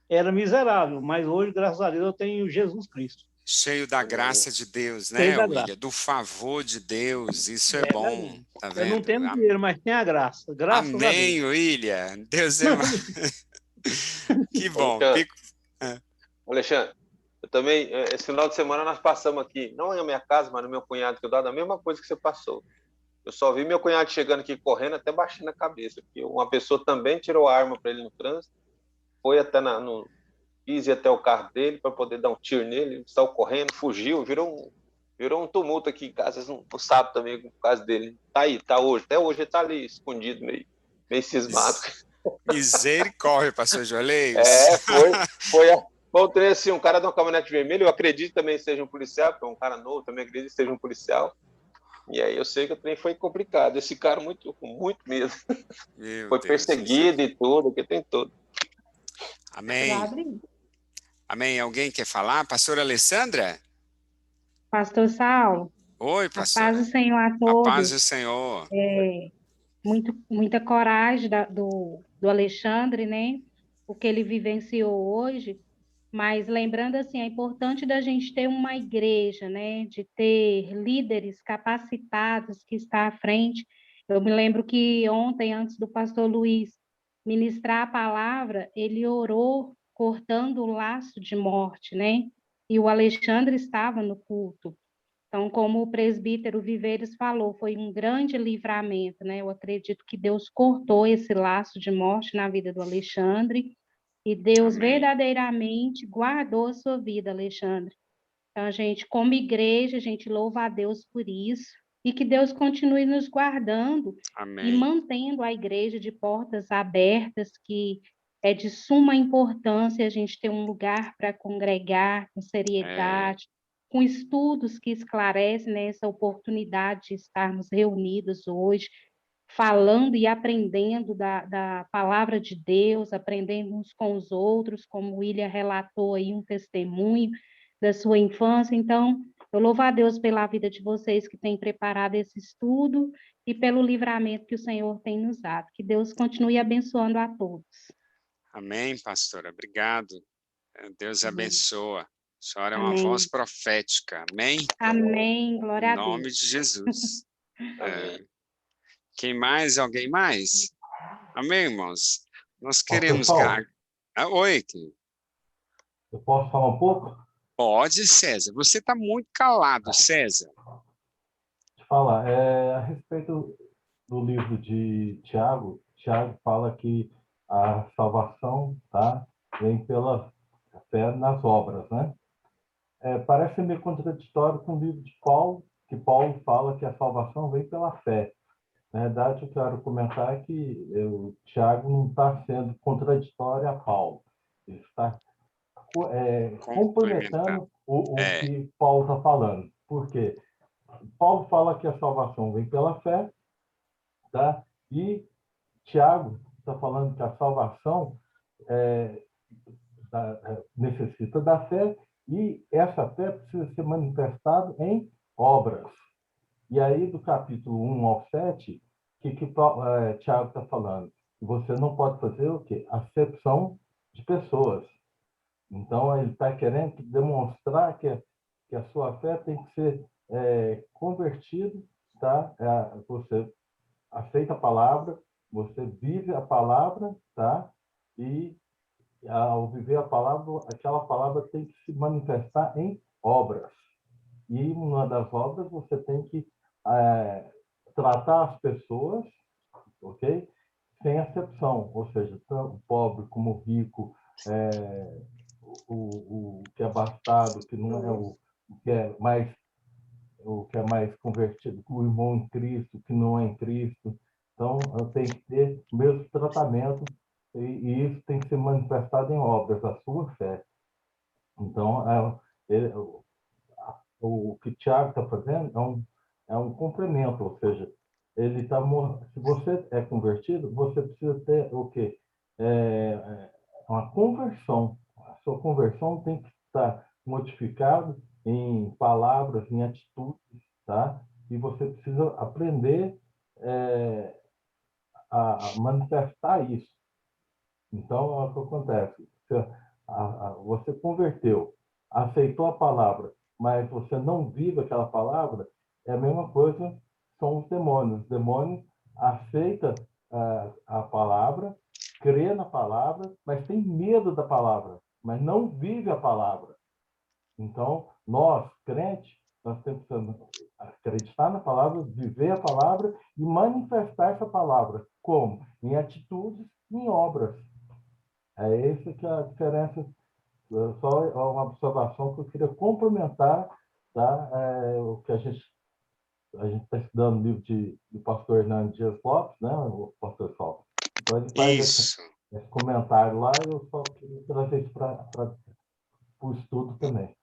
Era miserável, mas hoje, graças a Deus, eu tenho Jesus Cristo. Cheio da graça de Deus, Cheio né, da William? graça. Do favor de Deus, isso é bom, tá Eu não vendo? tenho dinheiro, mas tenho a graça. Graças a Deus. Amém, William. Deus é mais. Que bom. Alexandre, eu também, esse final de semana nós passamos aqui, não na minha casa, mas no meu cunhado, que eu dava a mesma coisa que você passou. Eu só vi meu cunhado chegando aqui correndo, até baixando a cabeça, porque uma pessoa também tirou a arma para ele no trânsito, foi até quis ir até o carro dele para poder dar um tiro nele, ele saiu correndo, fugiu, virou um tumulto aqui em casa, vocês não sabem também com o caso dele. Tá aí, tá hoje, até hoje ele tá ali escondido, meio cismado. Misericórdia, pastor Joleis. Foi um trem assim, um cara de uma caminhonete vermelha, eu acredito também que seja um policial, porque é um cara novo, também acredito que seja um policial. E aí eu sei que o trem foi complicado. Esse cara com muito medo. Foi perseguido e tudo, que tem tudo. Amém. Amém. Alguém quer falar? Pastora Alessandra? Pastor Saulo. Oi, pastora. A paz do Senhor a todos. A paz do Senhor. Muita coragem do Alexandre, né? O que ele vivenciou hoje. Mas lembrando assim, é importante da gente ter uma igreja, né? De ter líderes capacitados que está à frente. Eu me lembro que ontem, antes do pastor Luiz ministrar a palavra, ele orou cortando o laço de morte, né? E o Alexandre estava no culto. Então, como o presbítero Viveiros falou, foi um grande livramento, né? Eu acredito que Deus cortou esse laço de morte na vida do Alexandre e Deus verdadeiramente guardou a sua vida, Alexandre. Então, a gente, como igreja, a gente louva a Deus por isso e que Deus continue nos guardando e mantendo a igreja de portas abertas, que é de suma importância a gente ter um lugar para congregar com seriedade, com estudos que esclarecem, né, essa oportunidade de estarmos reunidos hoje, falando e aprendendo da palavra de Deus, aprendendo uns com os outros, como o William relatou aí um testemunho da sua infância. Então, eu louvo a Deus pela vida de vocês que têm preparado esse estudo e pelo livramento que o Senhor tem nos dado. Que Deus continue abençoando a todos. Amém, pastora. Obrigado. Deus abençoa. A senhora é uma Amém. voz profética. Amém? Amém. Glória a Deus. Em nome de Jesus. Quem mais? Alguém mais? Amém, irmãos? Nós queremos... Oi, querido. Eu posso falar um pouco? Pode, César. Você está muito calado, César. Deixa eu falar. A respeito do livro de Tiago, Tiago fala que a salvação, tá, vem pela fé nas obras, né? Parece meio contraditório com o livro de Paulo, que Paulo fala que a salvação vem pela fé. Na verdade, eu quero comentar que o Tiago não está sendo contraditório a Paulo. Ele está complementando o que Paulo está falando. Por quê? Paulo fala que a salvação vem pela fé, tá? E Tiago está falando que a salvação necessita da fé e essa fé precisa ser manifestada em obras. E aí, do capítulo 1 ao 7, o que Tiago está falando? Você não pode fazer o quê? Acepção de pessoas. Então, ele está querendo demonstrar que a sua fé tem que ser convertida, tá? Você aceita a palavra, você vive a palavra, tá? E, ao viver a palavra, aquela palavra tem que se manifestar em obras. E uma das obras você tem que tratar as pessoas, ok? Sem acepção, ou seja, tanto pobre como rico, o que é abastado, que não é o que é mais o que é mais convertido, o irmão em Cristo, o que não é em Cristo. Então, tem que ter o mesmo tratamento e isso tem que ser manifestado em obras, a sua fé. Então, o que o Tiago está fazendo é um complemento, ou seja, ele está se você é convertido, você precisa ter o quê? Uma conversão. A sua conversão tem que estar modificada em palavras, em atitudes, tá? E você precisa aprender a manifestar isso. Então, é o que acontece. Você converteu, aceitou a palavra, mas você não vive aquela palavra, é a mesma coisa, são os demônios. Os demônios aceitam a palavra, crê na palavra, mas tem medo da palavra, mas não vive a palavra. Então, nós, crentes, nós temos que acreditar na palavra, viver a palavra e manifestar essa palavra. Como? Em atitudes e em obras. É essa que é a diferença. Só uma observação que eu queria complementar, tá? O que a gente está estudando no livro do pastor Hernandes Dias Lopes, né? O pastor Sol. Então, ele faz esse comentário lá e eu só queria trazer isso para o estudo também.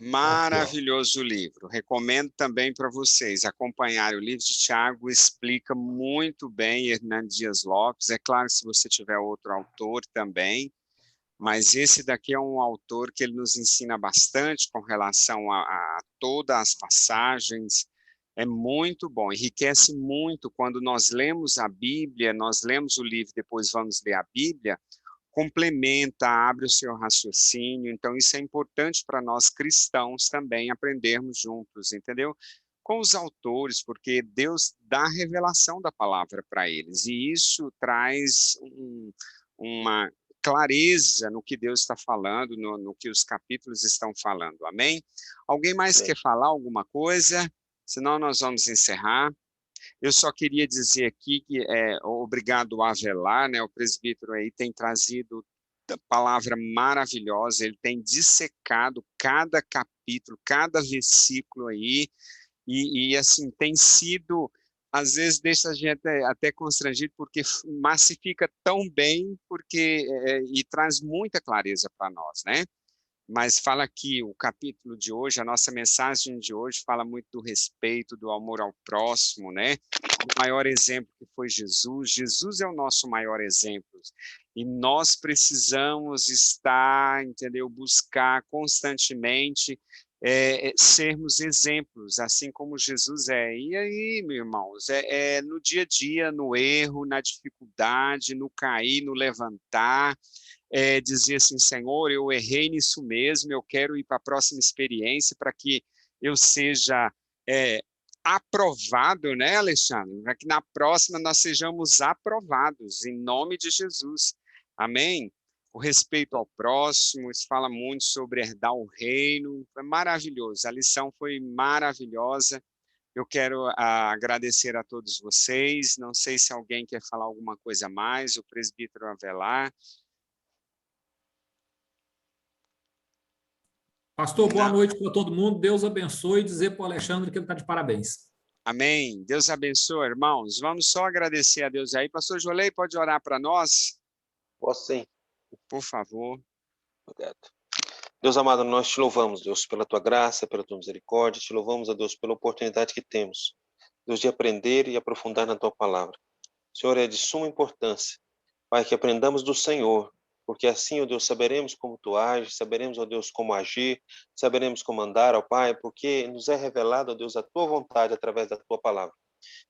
Maravilhoso o livro. Recomendo também para vocês acompanharem o livro de Tiago, explica muito bem Hernandes Dias Lopes. É claro, se você tiver outro autor também, mas esse daqui é um autor que ele nos ensina bastante com relação a todas as passagens. É muito bom, enriquece muito quando nós lemos a Bíblia, nós lemos o livro, depois vamos ler a Bíblia, complementa, abre o seu raciocínio, então isso é importante para nós cristãos também aprendermos juntos, entendeu? Com os autores, porque Deus dá a revelação da palavra para eles, e isso traz uma clareza no que Deus está falando, no que os capítulos estão falando, amém? Alguém mais quer falar alguma coisa? Senão nós vamos encerrar. Eu só queria dizer aqui que obrigado a Avelar, né, o presbítero aí tem trazido palavra maravilhosa, ele tem dissecado cada capítulo, cada versículo aí, e assim, tem sido, às vezes deixa a gente até constrangido, porque massifica tão bem, e traz muita clareza para nós, né? Mas fala aqui, o capítulo de hoje, a nossa mensagem de hoje fala muito do respeito, do amor ao próximo, né? O maior exemplo que foi Jesus. Jesus é o nosso maior exemplo. E nós precisamos estar, entendeu? Buscar constantemente sermos exemplos, assim como Jesus é. E aí, meus irmãos, no dia a dia, no erro, na dificuldade, no cair, no levantar, dizer assim, Senhor, eu errei nisso mesmo, eu quero ir para a próxima experiência para que eu seja aprovado, né, Alexandre? Para que na próxima nós sejamos aprovados, em nome de Jesus. Amém? O respeito ao próximo, isso fala muito sobre herdar o reino, foi maravilhoso, a lição foi maravilhosa. Eu quero agradecer a todos vocês, não sei se alguém quer falar alguma coisa a mais, o presbítero Avelar. Pastor, boa noite para todo mundo. Deus abençoe e dizer para o Alexandre que ele está de parabéns. Amém. Deus abençoe, irmãos. Vamos só agradecer a Deus aí. Pastor Jolei, pode orar para nós? Posso sim. Por favor. Obrigado. Deus amado, nós te louvamos, Deus, pela tua graça, pela tua misericórdia. Te louvamos, a Deus, pela oportunidade que temos, Deus, de aprender e aprofundar na tua palavra. Senhor, é de suma importância, Pai, que aprendamos do Senhor, porque assim, ó Deus, saberemos como tu ages, saberemos, ó Deus, como agir, saberemos como andar, ó Pai, porque nos é revelado, ó Deus, a tua vontade através da tua palavra.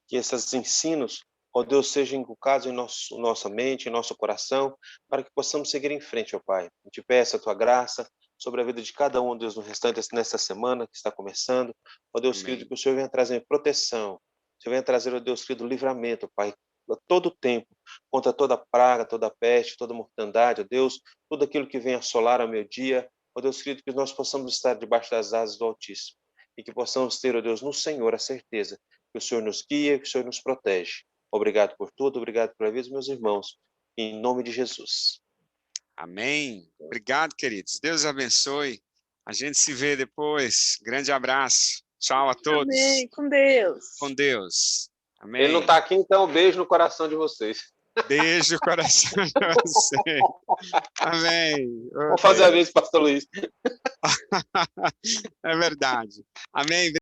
Que esses ensinos, ó Deus, sejam inculcados em nossa mente, em nosso coração, para que possamos seguir em frente, ó Pai. Eu te peço a tua graça sobre a vida de cada um, ó Deus, no restante nessa semana que está começando. Ó Deus, Amém. querido, que o Senhor venha trazer proteção, o Senhor venha trazer, ó Deus, querido, livramento, ó Pai, a todo o tempo, contra toda praga, toda peste, toda mortandade, ó Deus, tudo aquilo que vem assolar ao meu dia, ó Deus, querido, que nós possamos estar debaixo das asas do Altíssimo e que possamos ter, ó Deus, no Senhor a certeza que o Senhor nos guia, que o Senhor nos protege. Obrigado por tudo, obrigado pela vida dos meus irmãos, em nome de Jesus. Amém. Obrigado, queridos. Deus abençoe. A gente se vê depois. Grande abraço. Tchau a todos. Amém. Com Deus. Com Deus. Amém. Ele não está aqui, então beijo no coração de vocês. Beijo no coração de você. Amém. Vamos fazer a vez, pastor Luiz. É verdade. Amém.